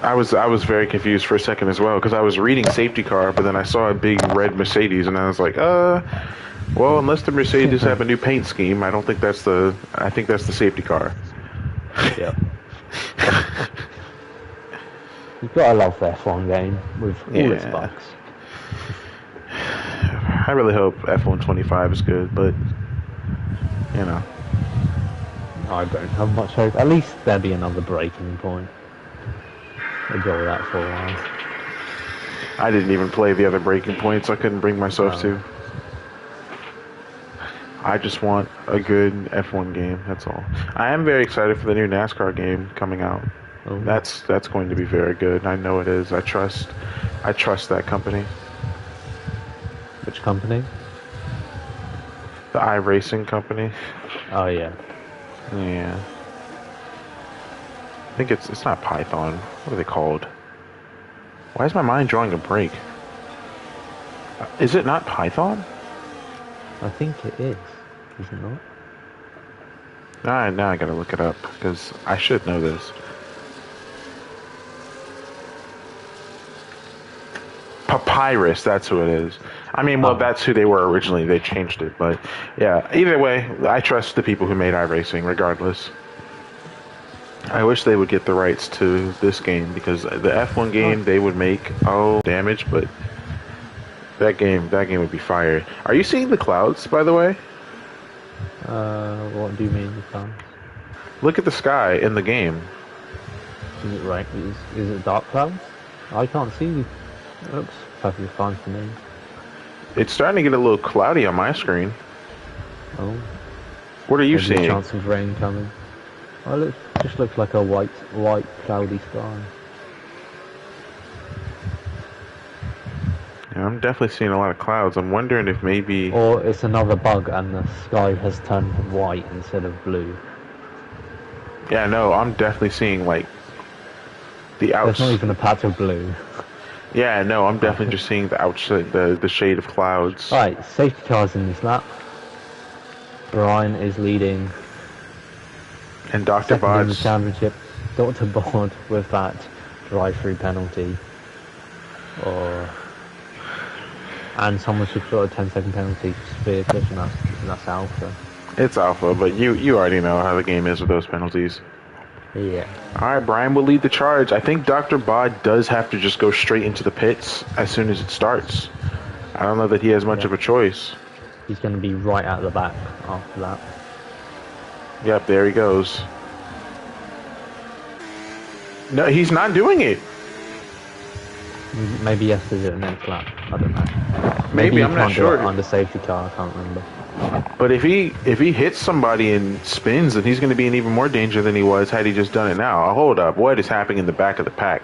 I was very confused for a second as well, because I was reading safety car, but then I saw a big red Mercedes, and I was like, well, unless the Mercedes have a new paint scheme, I think that's the safety car. Yeah. You've got to love the F1 game with all its bugs. I really hope F125 is good, but you know, I don't have much hope. At least there'll be another breaking point. We'll go with that for a while. I didn't even play the other breaking points. I couldn't bring myself to. I just want a good F1 game. That's all. I am very excited for the new NASCAR game coming out. Oh. That's going to be very good. I know it is. I trust that company. Which company? The iRacing company. Oh yeah. Yeah. I think it's not Python. What are they called? Why is my mind drawing a break? Is it not Python? I think it is it not? Now I gotta look it up, because I should know this. Papyrus, that's who it is. I mean, well, that's who they were originally. They changed it, but yeah. Either way, I trust the people who made iRacing, regardless. I wish they would get the rights to this game because the F1 game they would make damage, but that game would be fire. Are you seeing the clouds, by the way? What do you mean the clouds? Look at the sky in the game. Is it right? Is it dark clouds? I can't see. It looks perfectly fine for me. It's starting to get a little cloudy on my screen. Oh. What are you Maybe seeing? A chance of rain coming. Oh, it just looks like a white, cloudy sky. Yeah, I'm definitely seeing a lot of clouds. I'm wondering if maybe... Or it's another bug and the sky has turned white instead of blue. Yeah, no, I'm definitely seeing, like, the outside... There's not even a patch of blue. Yeah, no, I'm definitely just seeing the outside, the shade of clouds. Alright, safety cars in this lap. Brian is leading. And Dr. Second in the Bod's... championship. Dr. Bod with that drive-through penalty. And someone should put a 10-second penalty for severe collision, and that's Alpha. It's Alpha, but you already know how the game is with those penalties. Yeah. Alright, Brian will lead the charge. I think Dr. Bod does have to just go straight into the pits as soon as it starts. I don't know that he has much of a choice. He's going to be right at the back after that. Yep, there he goes. No, he's not doing it. Maybe he has to do it next lap. I don't know. Maybe I'm not sure. On the safety car, I can't remember. But if he hits somebody and spins, then he's going to be in even more danger than he was had he just done it now. Hold up, what is happening in the back of the pack?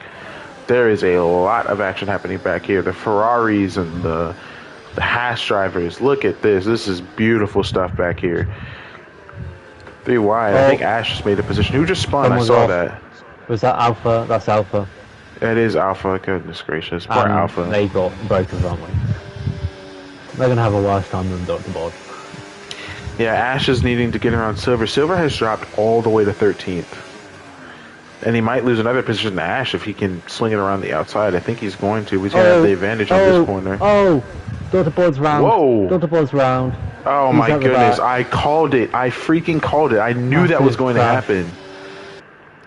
There is a lot of action happening back here. The Ferraris and the Haas drivers. Look at this. This is beautiful stuff back here. 3 wide. I think Ash just made a position. Who just spun? I saw that. Was that Alpha? That's Alpha. That is Alpha. Goodness gracious. Poor Alpha. They got both of them. They're going to have a worse time than Dr. Bod. Yeah, Ash is needing to get around Silver. Silver has dropped all the way to 13th. And he might lose another position to Ash if he can sling it around the outside. I think he's going to. He's going to have the advantage on this corner. Oh! Dr. Bod's round. Whoa! Dr. Bod's round. Oh my goodness. I called it. I freaking called it. I knew that was going to happen.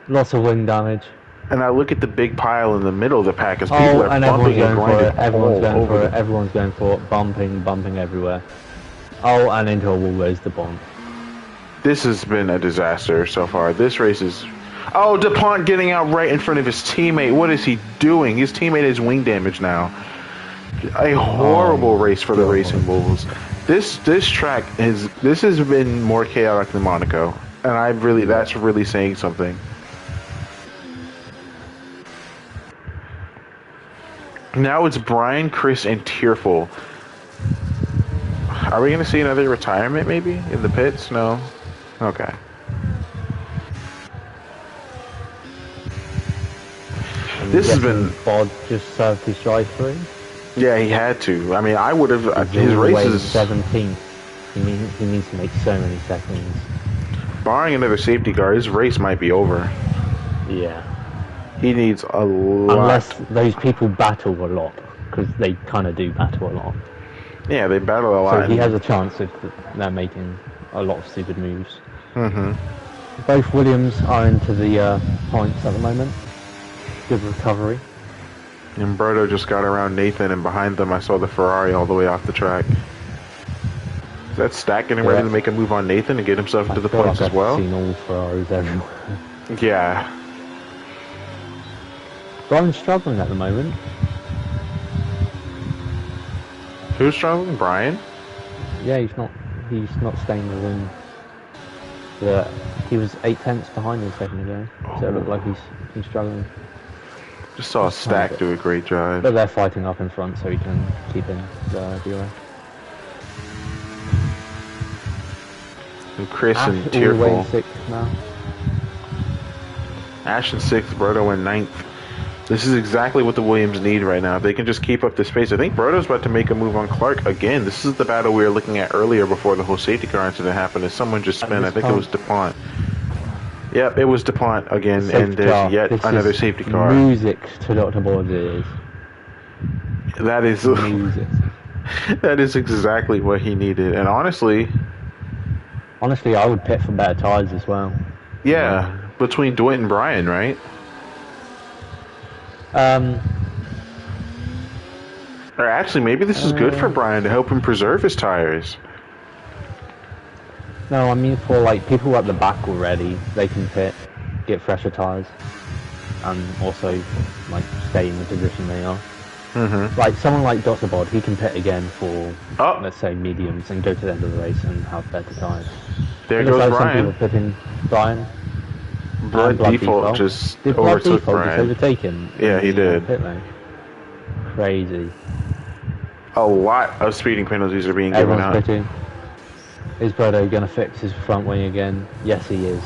Lots of wing damage. And I look at the big pile in the middle of the pack as people are bumping and grinding. Everyone's going for it. Bumping everywhere. Oh, and into a wall goes the bomb. This has been a disaster so far. This race is... Oh, DuPont getting out right in front of his teammate. What is he doing? His teammate has wing damage now. A horrible race for the Racing Bulls. This track has been more chaotic than Monaco, and that's really saying something. Now it's Brian, Chris, and Tearful. Are we going to see another retirement, maybe, in the pits? No? Okay. This has been... Bod just served his drive-through? Yeah, he had to. I mean, I would have... His race is... 17th. He needs to make so many seconds. Barring another safety car, his race might be over. Yeah. He needs a lot. Unless those people battle a lot, because they kind of do battle a lot. Yeah, they battle a lot. So he has a chance if they're making a lot of stupid moves. Mm-hmm. Both Williams are into the points at the moment. Good recovery. And Berto just got around Nathan, and behind them I saw the Ferrari all the way off the track. Is that Stack getting ready to make a move on Nathan and get himself into the points as well? I've seen all Ferraris everywhere. Yeah. Brian's struggling at the moment. Who's struggling? Brian? Yeah, he's not staying within. He was 8/10 behind a second ago, so it looked like he's struggling. Just saw Stack do a great drive. But they're fighting up in front, so he can keep in the DRS. And Chris Ash and Tearful. all the way in 6th now. Ash in 6th, Berto in 9th. This is exactly what the Williams need right now. If they can just keep up this pace. I think Berto's about to make a move on Clark again. This is the battle we were looking at earlier before the whole safety car incident happened. As someone just spun, I think it was DuPont. Yep, it was DuPont again, and there's yet another safety car. Music to Dr. Board's ears. That is Music. that is exactly what he needed. And honestly, I would pit for better tyres as well. yeah, between DeWitt and Brian, right? Or actually, maybe this is good for Brian to help him preserve his tires. No, I mean for like people at the back already, they can pit, get fresher tyres, and also like stay in the position they are. Like someone like Dotterbod, he can pit again for let's say mediums and go to the end of the race and have better tyres. There goes Brian. Some people pitting Brian. Blood Default just overtook Brian. Just overtake him. Yeah, he did. Pit lane. Crazy. A lot of speeding penalties are being given out. Pitting. Is Brodo going to fix his front wing again? Yes, he is.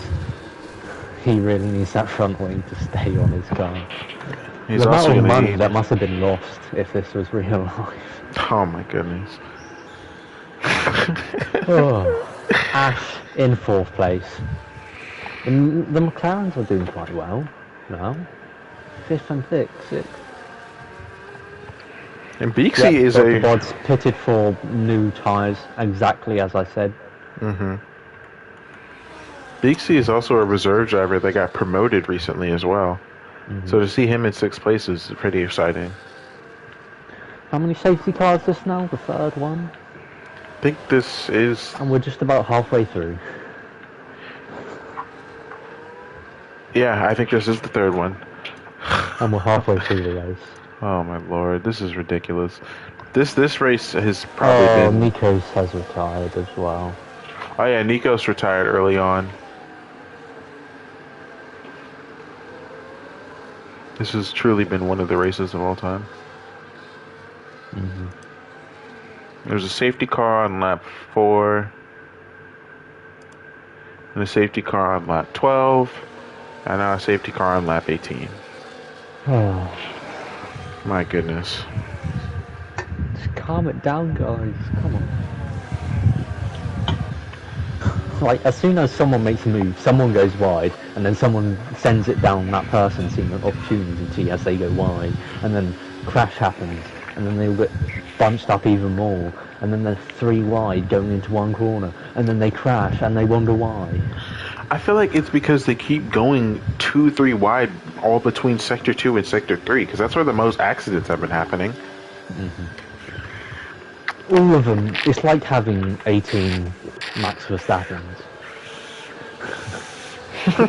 He really needs that front wing to stay on his car. He's the also amount of money need... that must have been lost if this was real life. Oh my goodness. Ash in 4th place. And the McLarens are doing quite well now. 5th and 6th. And Beaksy is a... Bod's pitted for new tyres, exactly as I said. Beaksy is also a reserve driver that got promoted recently as well. So to see him in 6th place is pretty exciting. How many safety cars is this now? The 3rd one? I think this is... And we're just about halfway through. Yeah, I think this is the 3rd one. And we're halfway through the race. Oh my lord, this is ridiculous. This race has probably been... Nikos has retired as well. Oh yeah, Nikos retired early on. This has truly been one of the races of all time. There's a safety car on lap 4. And a safety car on lap 12. And now a safety car on lap 18. Oh. My goodness. Just calm it down, guys. Come on. Like, as soon as someone makes a move, someone goes wide, and then someone sends it down that person, seeing an opportunity as they go wide, and then crash happens, and then they'll get bunched up even more, and then they're 3 wide going into one corner, and then they crash, and they wonder why. I feel like it's because they keep going 2-3 wide all between Sector 2 and Sector 3, because that's where the most accidents have been happening. All of them, it's like having 18 Max Verstappens.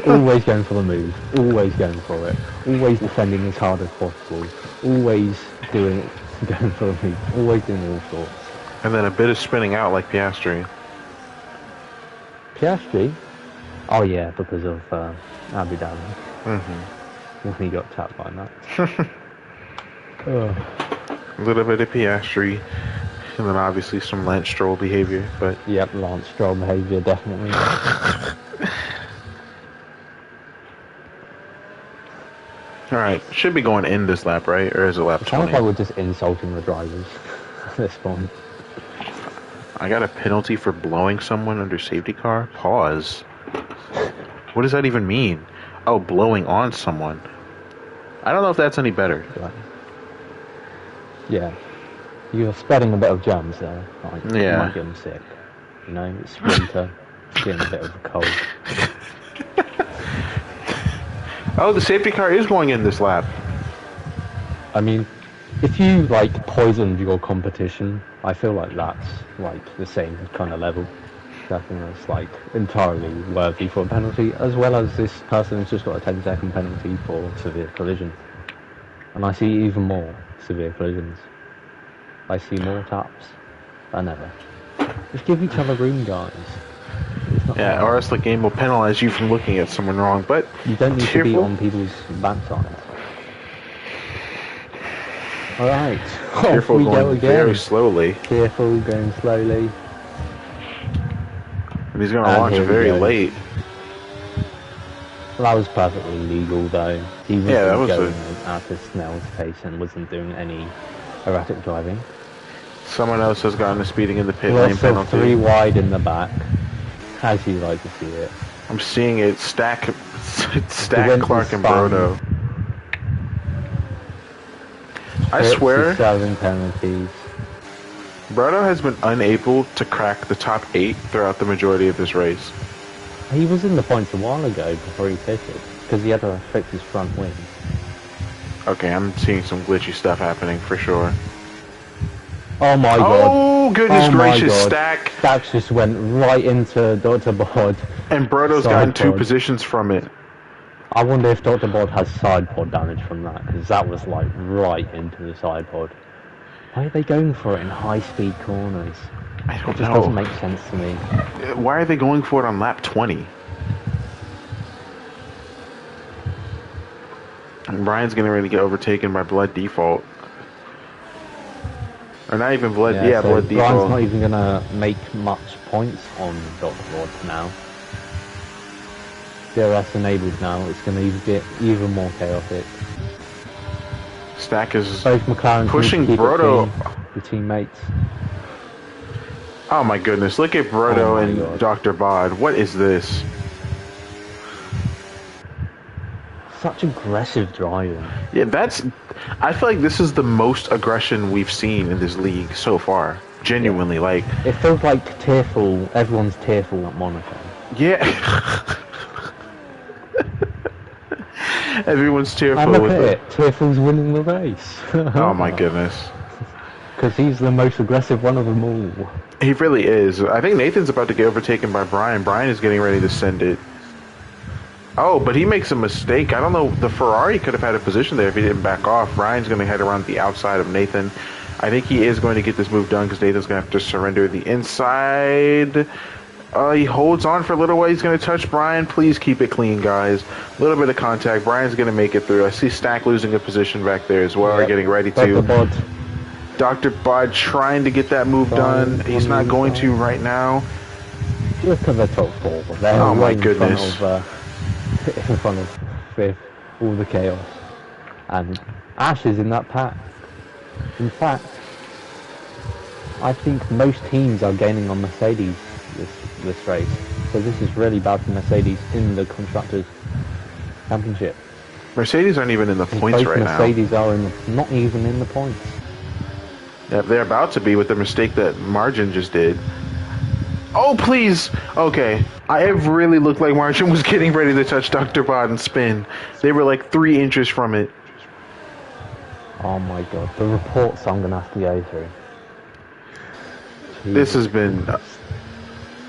Always going for the move, always going for it, always defending as hard as possible, always going for the move, always doing all sorts. And then a bit of spinning out like Piastri. Piastri? Oh yeah, because of Abu Dhabi. When he got tapped by that. A little bit of Piastri. And then obviously some Lance Stroll behavior, but... Yep, Lance Stroll behavior, definitely. Alright, should be going in this lap, right? Or is it lap 20? It sounds like we're just insulting the drivers at this point. I got a penalty for blowing someone under safety car? Pause. What does that even mean? Oh, blowing on someone. I don't know if that's any better. Yeah. You're spreading a bit of germs there. Like, yeah. You might get them sick. You know, it's winter. Getting a bit of a cold. Oh, the safety car is going in this lap. I mean, if you, like, poisoned your competition, I feel like that's, like, the same kind of level. I think that's, like, entirely worthy for a penalty, as well as this person has just got a 10-second penalty for severe collision. And I see even more severe collisions. I see more taps than ever. Just give each other room, guys. Yeah, or else the game will penalize you from looking at someone wrong, but... You don't need to be on people's backside. Alright. Careful going very slowly. Careful going slowly. And he's going to launch very late. Well, that was perfectly legal, though. He wasn't going at a snail's pace and wasn't doing any erratic driving. Someone else has gotten a speeding in the pit lane penalty. 3 wide in the back. As you like to see it. I'm seeing it stack Clark and Brodo. I swear, 7 penalties. Brodo has been unable to crack the top 8 throughout the majority of this race. He was in the points a while ago before he pitted, because he had to fix his front wing. Okay, I'm seeing some glitchy stuff happening for sure. Oh my god. Oh, goodness gracious, Stack. Stack just went right into Dr. Bod. And Brodo's gotten 2 positions from it. I wonder if Dr. Bod has side pod damage from that, because that was like right into the side pod. Why are they going for it in high-speed corners? I don't know. It just doesn't make sense to me. Why are they going for it on lap 20? And Brian's getting ready to get overtaken by Blood Default. Or not even Blood, yeah, so Blood Default. Brian's not even going to make much points on Dr. Bod now. DRS enabled now, it's going to get even more chaotic. Stack is both McLaren pushing Brodo. The teammates. Oh my goodness, look at Brodo and Dr. Bod. What is this? Such aggressive driving. Yeah, I feel like this is the most aggression we've seen in this league so far. Genuinely, like... It feels like tearful, everyone's tearful at Monaco. Yeah. Everyone's tearful and look with at it. Tearful's winning the race. Oh my goodness. Because he's the most aggressive one of them all. He really is. I think Nathan's about to get overtaken by Brian. Brian is getting ready to send it. Oh, but he makes a mistake. I don't know. The Ferrari could have had a position there if he didn't back off. Brian's going to head around the outside of Nathan. I think he is going to get this move done because Nathan's going to have to surrender the inside. He holds on for a little while. He's going to touch Brian. Please keep it clean, guys. A little bit of contact. Brian's going to make it through. I see Stack losing a position back there as well. Yep. Getting ready to. Dr. Bod trying to get that move done. He's not going to right now. Look at the top 4. Oh my goodness. In front of fifth, all the chaos. And Ash is in that pack. In fact, I think most teams are gaining on Mercedes this race. So this is really bad for Mercedes in the Constructors' Championship. Mercedes aren't even in the points right now. Mercedes are not even in the points. Yeah, they're about to be with the mistake that Margin just did. Oh, please! Okay. I really looked like Margin was getting ready to touch Dr. Bod and spin. They were like 3 inches from it. Oh my god. The reports I'm going to have to go through. This has been...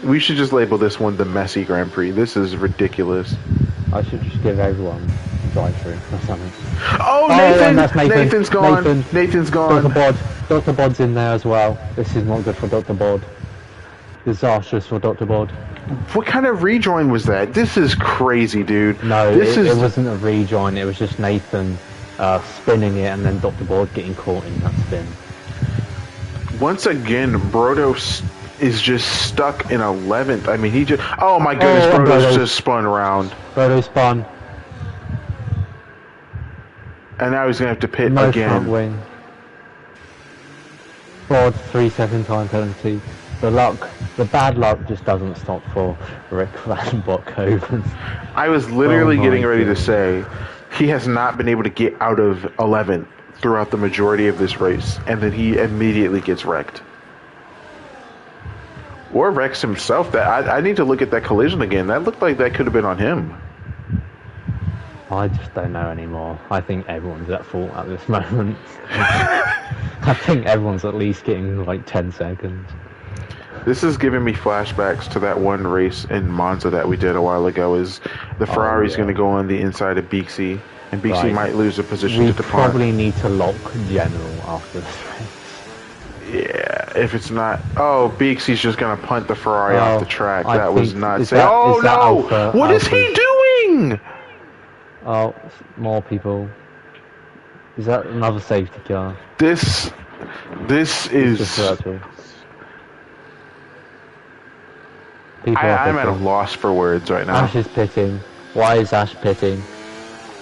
we should just label this one the messy Grand Prix. This is ridiculous. I should just give everyone a drive-through or something. Oh, Nathan! That's Nathan! Nathan's gone! Nathan's gone! Dr. Bod's in there as well. This is not good for Dr. Bod. Disastrous for Dr. Bod. What kind of rejoin was that? This is crazy, dude. No, it wasn't a rejoin. It was just Nathan spinning it and then Dr. Bod getting caught in that spin. Once again, Brodo is just stuck in 11th. I mean, he just... oh my goodness, Brodo's just spun around. Brodo spun. And now he's going to have to pit no again. Front wing. Bod, 3-second time penalty. The bad luck just doesn't stop for Rick Van Bockhoven. I was literally getting ready to say, he has not been able to get out of 11th throughout the majority of this race, and then he immediately gets wrecked. Or wrecks himself. I need to look at that collision again. That looked like that could have been on him. I just don't know anymore. I think everyone's at fault at this moment. I think everyone's at least getting like 10 seconds. This is giving me flashbacks to that one race in Monza that we did a while ago. Is the Ferrari's going to go on the inside of Beaksy, and Beaksy might lose a position to depart. We probably need to lock General after this race. Yeah, if it's not... oh, Beaksy's just going to punt the Ferrari off the track. That was not safe. Oh, no! What is he doing? Oh, more people. Is that another safety car? This is... I'm at a loss for words right now. Ash is pitting. Why is Ash pitting?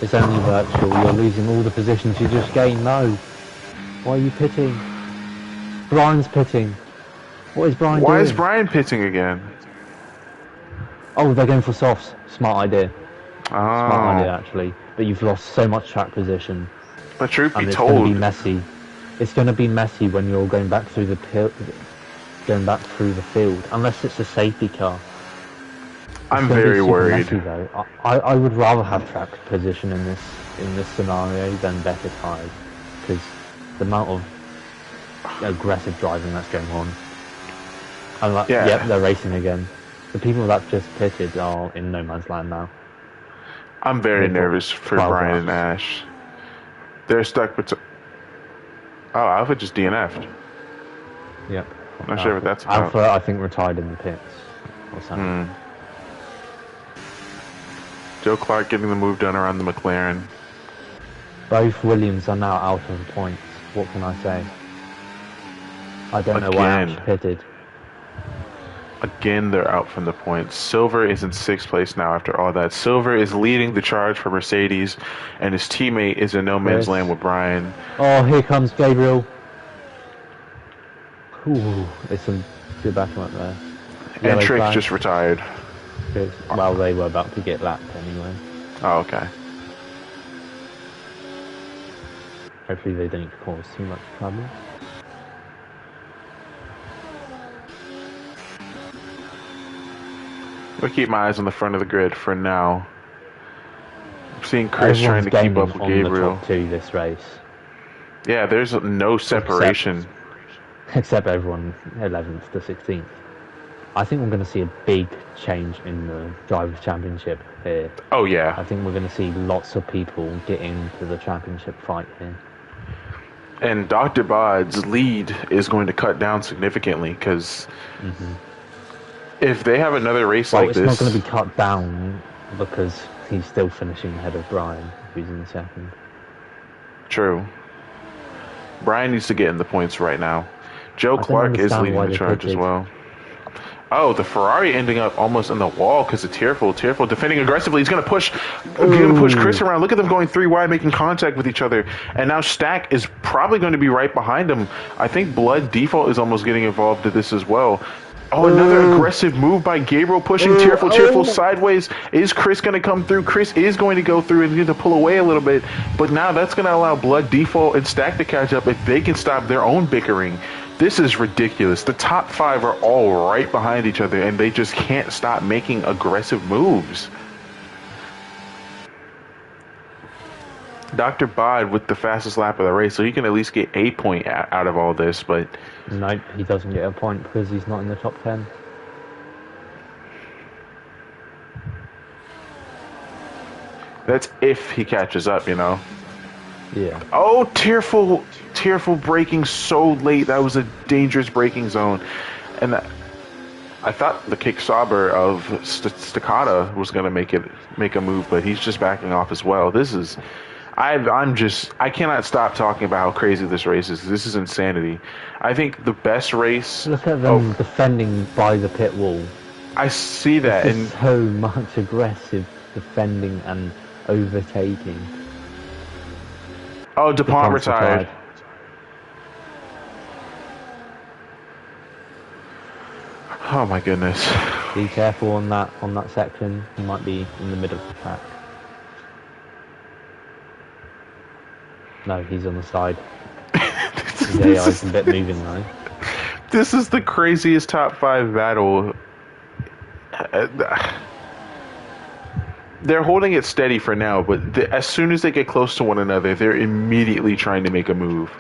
It's only virtual. You're losing all the positions you just gained. No. Why are you pitting? Brian's pitting. What is Brian doing? Why is Brian pitting again? Oh, they're going for softs. Smart idea. Oh. Smart idea, actually. But you've lost so much track position. But truth be And it's going to be told, messy. It's going to be messy when you're going back through the field, unless it's a safety car. I'm It's going to be very super worried. messy though. I would rather have track position in this scenario than better tyres, because the amount of aggressive driving that's going on. And like, Yeah. yep, they're racing again. The people that just pitted are in no man's land now. I'm very They've got nervous for 12 Brian and laps. Ash. They're stuck between. Oh, Alpha just DNF'd. Yep. Not sure what that's about. Alpha, I think, retired in the pits or something. Joe Clark getting the move done around the McLaren. Both Williams are now out of the points. What can I say? I don't know why Ash pitted. Again, they're out from the points. Silver is in 6th place now after all that. Silver is leading the charge for Mercedes, and his teammate is in no man's land with Brian. Oh, here comes Gabriel. Ooh, there's some good backing up there. And Trick just retired. Well, they were about to get lapped anyway. Oh, okay. Hopefully they don't cause too much trouble. I'll keep my eyes on the front of the grid for now. I'm seeing Chris trying to keep up with Gabriel. The top two this race. Yeah, there's no separation. Except everyone 11th to 16th. I think we're going to see a big change in the Drivers' Championship here. Oh, yeah. I think we're going to see lots of people get into the championship fight here. And Dr. Bod's lead is going to cut down significantly because if they have another race like this... it's not going to be cut down because he's still finishing ahead of Brian, who's in second. True. Brian needs to get in the points right now. Joe Clark is leading the charge as well. Oh, the Ferrari ending up almost in the wall because of Tierful. Tierful defending aggressively. He's going to push Chris around. Look at them going 3 wide, making contact with each other. And now Stack is probably going to be right behind him. I think Blood Default is almost getting involved in this as well. Oh, another aggressive move by Gabriel pushing Tierful. Tierful sideways. Is Chris going to come through? Chris is going to go through and need to pull away a little bit. But now that's going to allow Blood Default and Stack to catch up if they can stop their own bickering. This is ridiculous. The top 5 are all right behind each other, and they just can't stop making aggressive moves. Dr. Bod with the fastest lap of the race, so he can at least get a point out of all this, but... Nope, he doesn't get a point because he's not in the top 10. That's if he catches up, you know? Yeah. Oh, Tearful braking so late. That was a dangerous braking zone. And I thought the kick Sauber of Staccata was going to make a move, but he's just backing off as well. This is... I cannot stop talking about how crazy this race is. This is insanity. I think the best race... Look at them defending by the pit wall. I see that. This is so much aggressive defending and overtaking. Oh, DuPont retired. Oh my goodness. Be careful on that section. He might be in the middle of the track. No, he's on the side. His AI is a bit moving though. This is the craziest top 5 battle. They're holding it steady for now, but as soon as they get close to one another, they're immediately trying to make a move.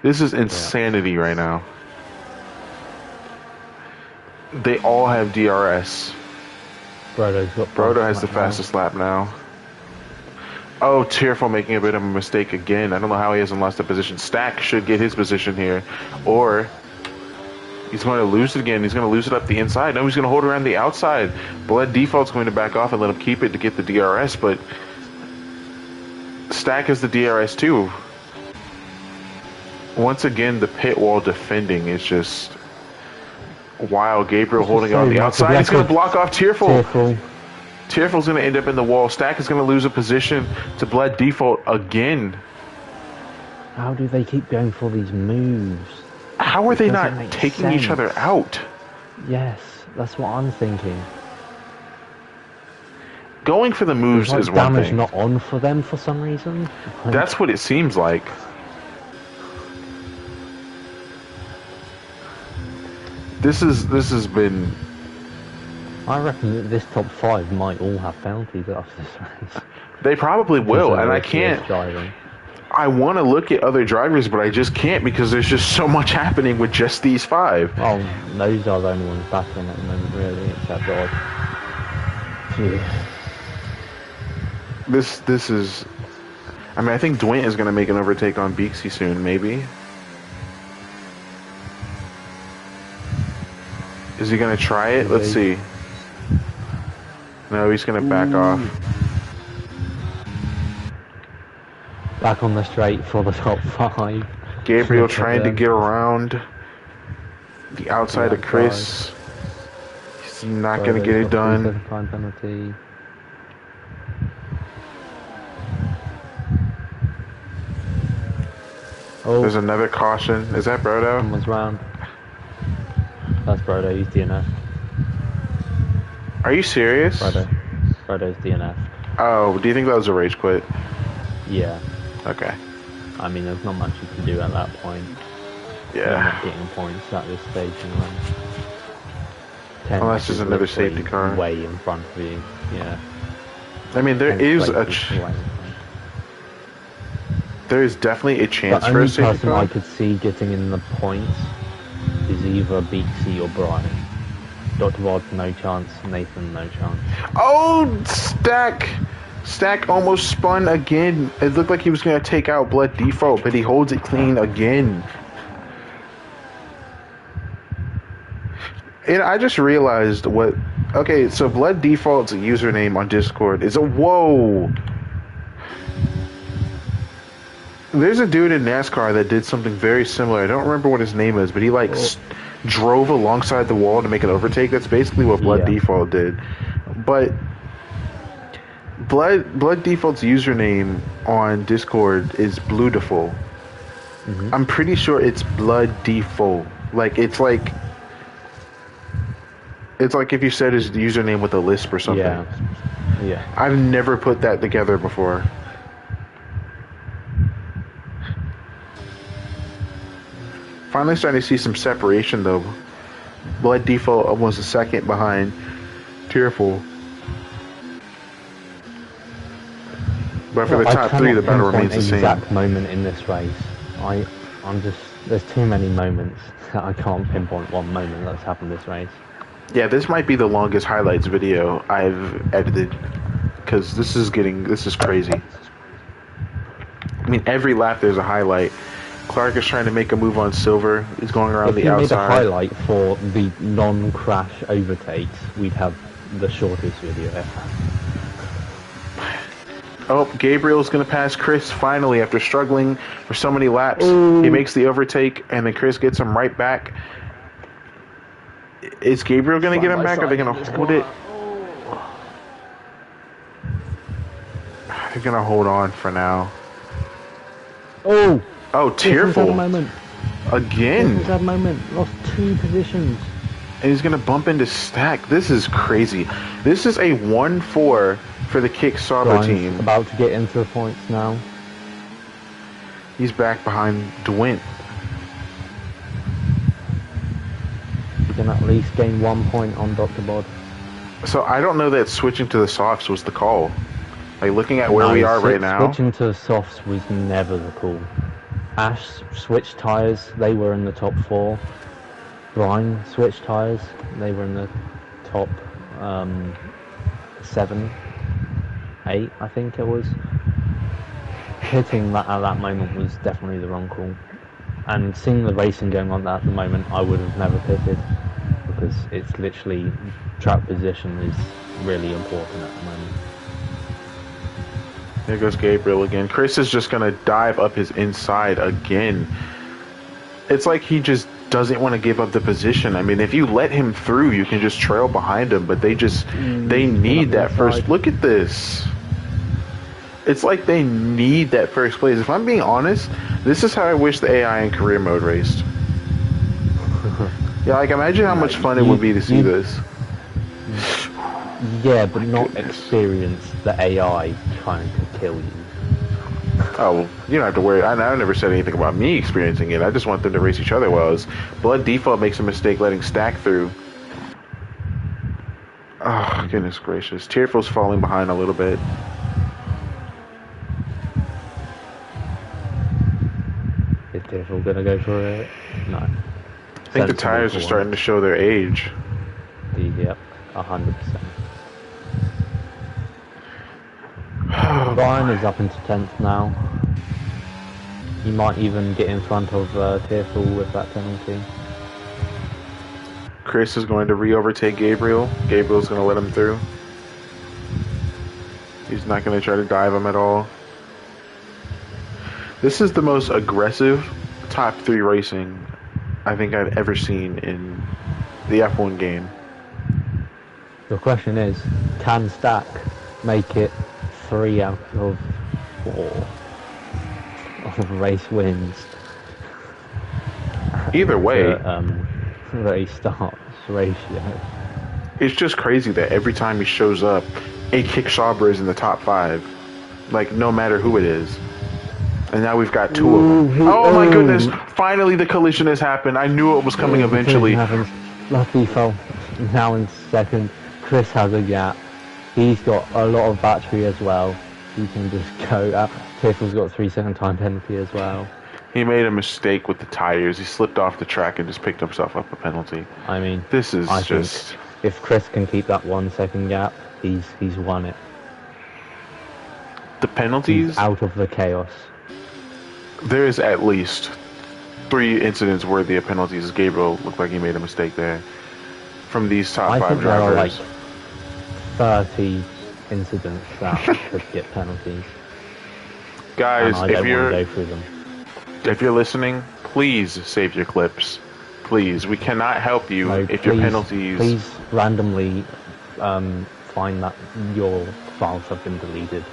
This is insanity right now. They all have DRS. Brodo has the fastest lap now. Oh, Tearful making a bit of a mistake again. I don't know how he hasn't lost a position. Stack should get his position here. Or he's going to lose it again. He's going to lose it up the inside. No, he's going to hold around the outside. Blood Default's going to back off and let him keep it to get the DRS, but Stack has the DRS too. Once again, the pit wall defending is just wild. Gabriel holding on the outside. He's going to block off Tearful. Tearful's going to end up in the wall. Stack is going to lose a position to Blood Default again. How do they keep going for these moves? How are they not taking each other out? Yes, that's what I'm thinking. Going for the moves Like is one damage thing. not on for them for some reason. Like, That's what it seems like. This has been. I reckon that this top 5 might all have penalties after this race. They probably will, and I can't. Driving. I want to look at other drivers, but I just can't because there's just so much happening with just these 5. Well, those are the only ones battling at the moment, really, except God. This is. I mean, I think Dwight is going to make an overtake on Beaksy soon, maybe. Is he going to try it? Let's see. No, he's going to back off. Back on the straight for the top 5. Gabriel trying to get around the outside of Chris. He's not going to get it done. Time penalty. Oh, There's another caution. Is that Brodo? someone's round. That's Brodo, he's DNF. Are you serious? Brodo's DNF. Oh, do you think that was a rage quit? Yeah. Okay. I mean, there's not much you can do at that point. They're Yeah. not getting points at this stage anyway. Unless there's another safety car. Way in front of you, yeah. I mean, there is definitely a chance The for a only safety person car. I could see getting in the points is either Beaksy or Brian. Dr. Rod, no chance. Nathan, no chance. Oh, Stack almost spun again. It looked like he was going to take out Blood Default, but he holds it clean again. And I just realized what... Okay, so Blood Default's username on Discord is a... Whoa! There's a dude in NASCAR that did something very similar. I don't remember what his name is, but he like drove alongside the wall to make an overtake. That's basically what Blood Default did. But Blood Default's username on Discord is Bluetiful. Mm-hmm. I'm pretty sure it's Blood Default. Like it's like if you said his username with a lisp or something. Yeah. I've never put that together before. Finally starting to see some separation though. Blood Default almost a second behind Tearful. But for the top 3, the battle remains the same. Exact moment in this race. I'm just... There's too many moments that I can't pinpoint one moment that's happened this race. Yeah, this might be the longest highlights video I've edited. Because this is crazy. I mean, every lap there's a highlight. Clark is trying to make a move on Silver. He's going around the outside. If you made a highlight for the non-crash overtakes, we'd have the shortest video ever. Oh, Gabriel's going to pass Chris finally after struggling for so many laps. Ooh. He makes the overtake, and then Chris gets him right back. Is Gabriel going to get him back, or are they going to hold it? They're going to hold on for now. Oh, Tearful. Again. This that moment. Lost 2 positions. And he's going to bump into Stack. This is crazy. This is a 1-4 for the Kick Sauber team. About to get into the points now. He's back behind Dwint. You can at least gain 1 point on Dr. Bod. So I don't know that switching to the softs was the call. Like looking at where we are right now. Switching to the softs was never the call. Ash switched tyres, they were in the top 4. Brian switched tyres, they were in the top 7, 8, I think it was. Hitting that at that moment was definitely the wrong call. And seeing the racing going on at the moment, I would have never pitted, because it's literally track position is really important at the moment. There goes Gabriel again. Chris is just going to dive up his inside again. It's like he just doesn't want to give up the position. I mean, if you let him through, you can just trail behind him, but they need that first. Look at this. It's like they need that first place. If I'm being honest, this is how I wish the AI in career mode raced. Yeah, like imagine how much fun it would be to see this. Yeah, but not goodness. experience the AI trying to kill you. Oh, well, you don't have to worry. I never said anything about me experiencing it. I just want them to race each other well. As Blood Default makes a mistake letting Stack through. Oh, goodness gracious. Tearful's falling behind a little bit. Is Tearful gonna go for it? No. I think the tires are starting to show their age. Yep, 100%. Brian is up into 10th now. He might even get in front of Tearful with that penalty. Chris is going to re-overtake Gabriel. Gabriel's going to let him through. He's not going to try to dive him at all. This is the most aggressive top 3 racing I think I've ever seen in the F1 game. The question is, can Stack make it 3 out of 4 of race wins? Either way, race starts ratio. it's just crazy that every time he shows up, a Kick Sauber is in the top 5. Like, no matter who it is. And now we've got 2 of them. Oh my goodness! Finally the collision has happened. I knew it was coming eventually. Lucky fell now in 2nd. Chris has a gap. He's got a lot of battery as well. He can just go out. Tearful's got a 3-second time penalty as well. He made a mistake with the tires. He slipped off the track and just picked himself up a penalty. I mean, this is I just... think if Chris can keep that 1-second gap, he's won it. The penalties? He's out of the chaos. There is at least 3 incidents worthy of penalties. Gabriel looked like he made a mistake there. From these top 5 drivers. There are like 30 incidents that could get penalties. Guys, if you're listening, please save your clips. Please, we cannot help you if your penalties. Please randomly find that your files have been deleted.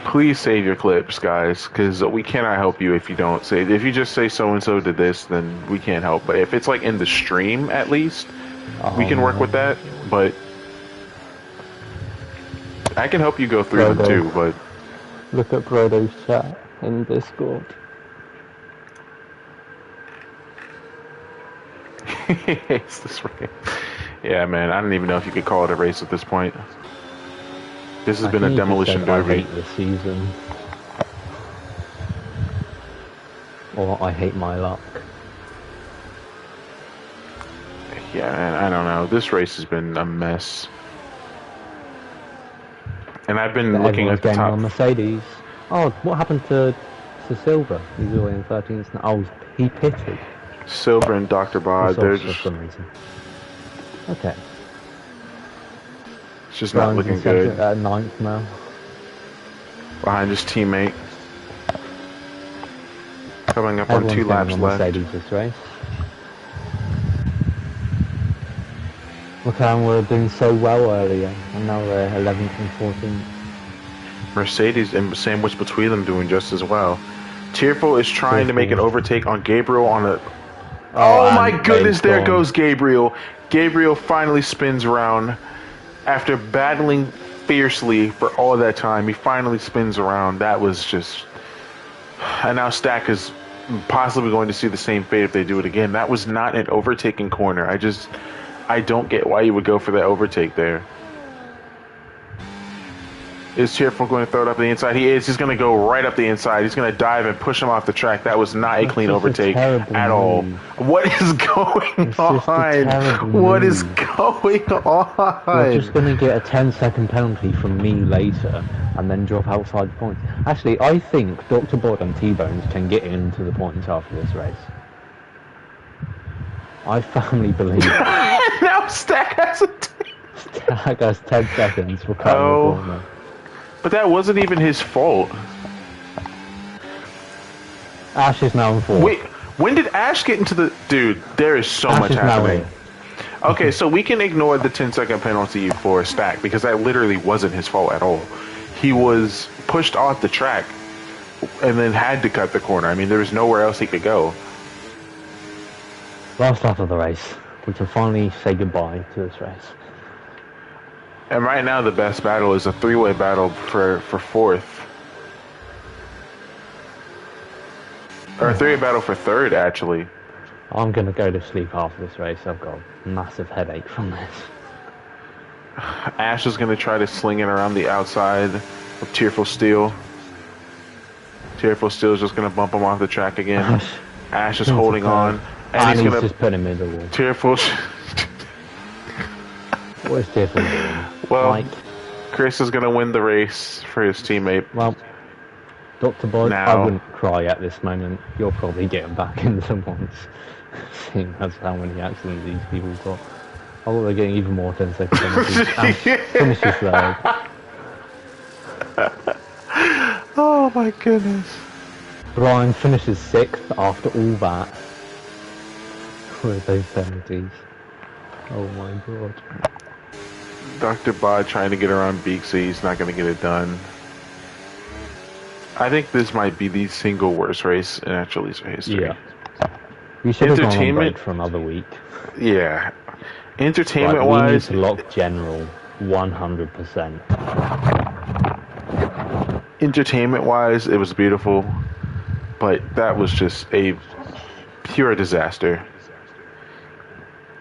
Please save your clips, guys, because we cannot help you if you don't say. If you just say so and so did this, then we can't help. But if it's like in the stream, at least we can work with that. But I can help you go through them too. But look at Brodo's chat in Discord. It's this race. Yeah, man. I don't even know if you could call it a race at this point. This has been a demolition derby. I hate this season. Or I hate my luck. Yeah, man, I don't know. This race has been a mess. And I've been looking at the top... on Mercedes. Oh, what happened to Silver? He's already in 13th now. Oh, he pitted. Silver and Dr. Bod, they're just... for some reason. Okay. It's just not looking good. At 9th now. Behind his teammate. Coming up on 2 laps left. Mercedes this race. Look how we were doing so well earlier, and now we're 11th and 14th. Mercedes and sandwiched between them doing just as well. Tearful is trying to make an overtake on Gabriel on a... Oh my goodness, there goes Gabriel. Gabriel finally spins around. After battling fiercely for all that time, he finally spins around. That was just... And now Stack is possibly going to see the same fate if they do it again. That was not an overtaking corner. I don't get why you would go for that overtake there. Is Tearful going to throw it up the inside? He is. He's going to go right up the inside. He's going to dive and push him off the track. That was not a clean overtake at all. What is going on? What is going on? You're just going to get a 10-second penalty from me later and then drop outside the points. Actually, I think Dr. Bod and T-Bones can get into the points after this race. I firmly believe that. Now Stack has Stack has 10 seconds for cutting the corner. But that wasn't even his fault. Ash is now in 4th. Wait, when did Ash get into the... Dude, there is so much happening. Okay, so we can ignore the 10-second penalty for Stack, because that literally wasn't his fault at all. He was pushed off the track and then had to cut the corner. I mean, there was nowhere else he could go. Last lap of the race. We can finally say goodbye to this race. And right now, the best battle is a three-way battle for fourth. Or a three-way battle for third, actually. I'm going to go to sleep after this race. I've got a massive headache from this. Ash is going to try to sling it around the outside of Tearful Steel. Tearful Steel is just going to bump him off the track again. Ash is holding on. And he's just put him in the wall. Tearful... What is Tearful doing? Well, like, Chris is going to win the race for his teammate. Well, Dr. Boyd, now, I wouldn't cry at this moment. You'll probably get him back into once. Seeing as how many accidents these people got. Oh, they're getting even more 10 second penalties. Finishes third. Oh my goodness. Brian finishes 6th after all that. With those penalties. Oh my god. Dr. Bod trying to get around Beaksy, he's not going to get it done. I think this might be the single worst race in Achillesir history. Yeah. We should have gone on break for another week. Yeah. Entertainment-wise... we need to lock general 100%. Entertainment-wise, it was beautiful. But that was just a pure disaster.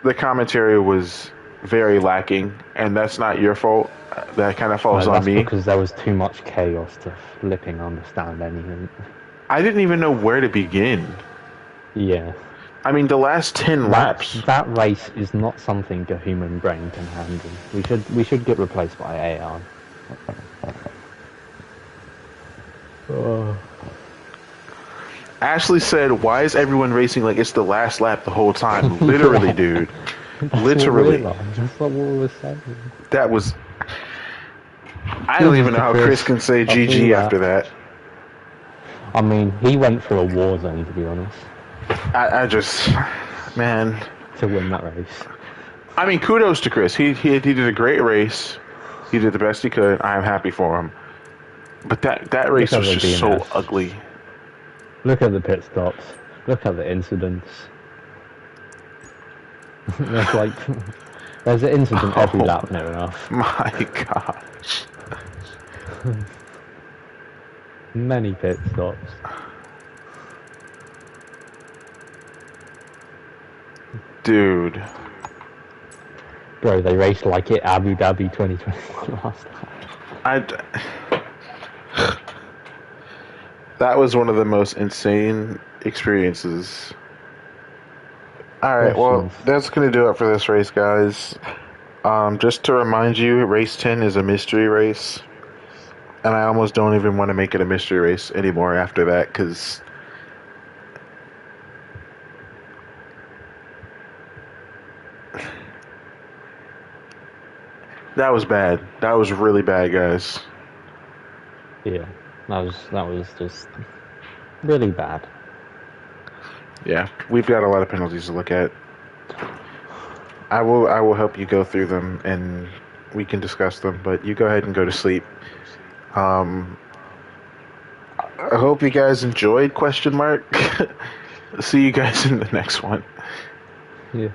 The commentary was very lacking, and that's not your fault. That kind of falls on me. Because there was too much chaos to flipping understand anything. I didn't even know where to begin. Yeah. I mean, the last 10 laps... That race is not something a human brain can handle. We should get replaced by AI. Ashley said, "Why is everyone racing like it's the last lap the whole time?" Literally, dude. Literally. That's not what we were saying. That was... I don't even know how Chris can say GG after that. I mean, he went for a war zone, to be honest. I just... Man. To win that race. I mean, kudos to Chris. He did a great race. He did the best he could. I am happy for him. But that race was just so ugly. Look at the pit stops. Look at the incidents. There's like... There's an incident every lap near enough. My gosh. Many pit stops. Dude. Bro, they raced like it Abu Dhabi 2021 last time. That was one of the most insane experiences. Alright, well, that's going to do it for this race, guys. Just to remind you, race 10 is a mystery race. And I almost don't even want to make it a mystery race anymore after that, because... That was bad. That was really bad, guys. Yeah, that was just really bad. Yeah, we've got a lot of penalties to look at. I will help you go through them and we can discuss them, but you go ahead and go to sleep. I hope you guys enjoyed, ? See you guys in the next one. Yeah.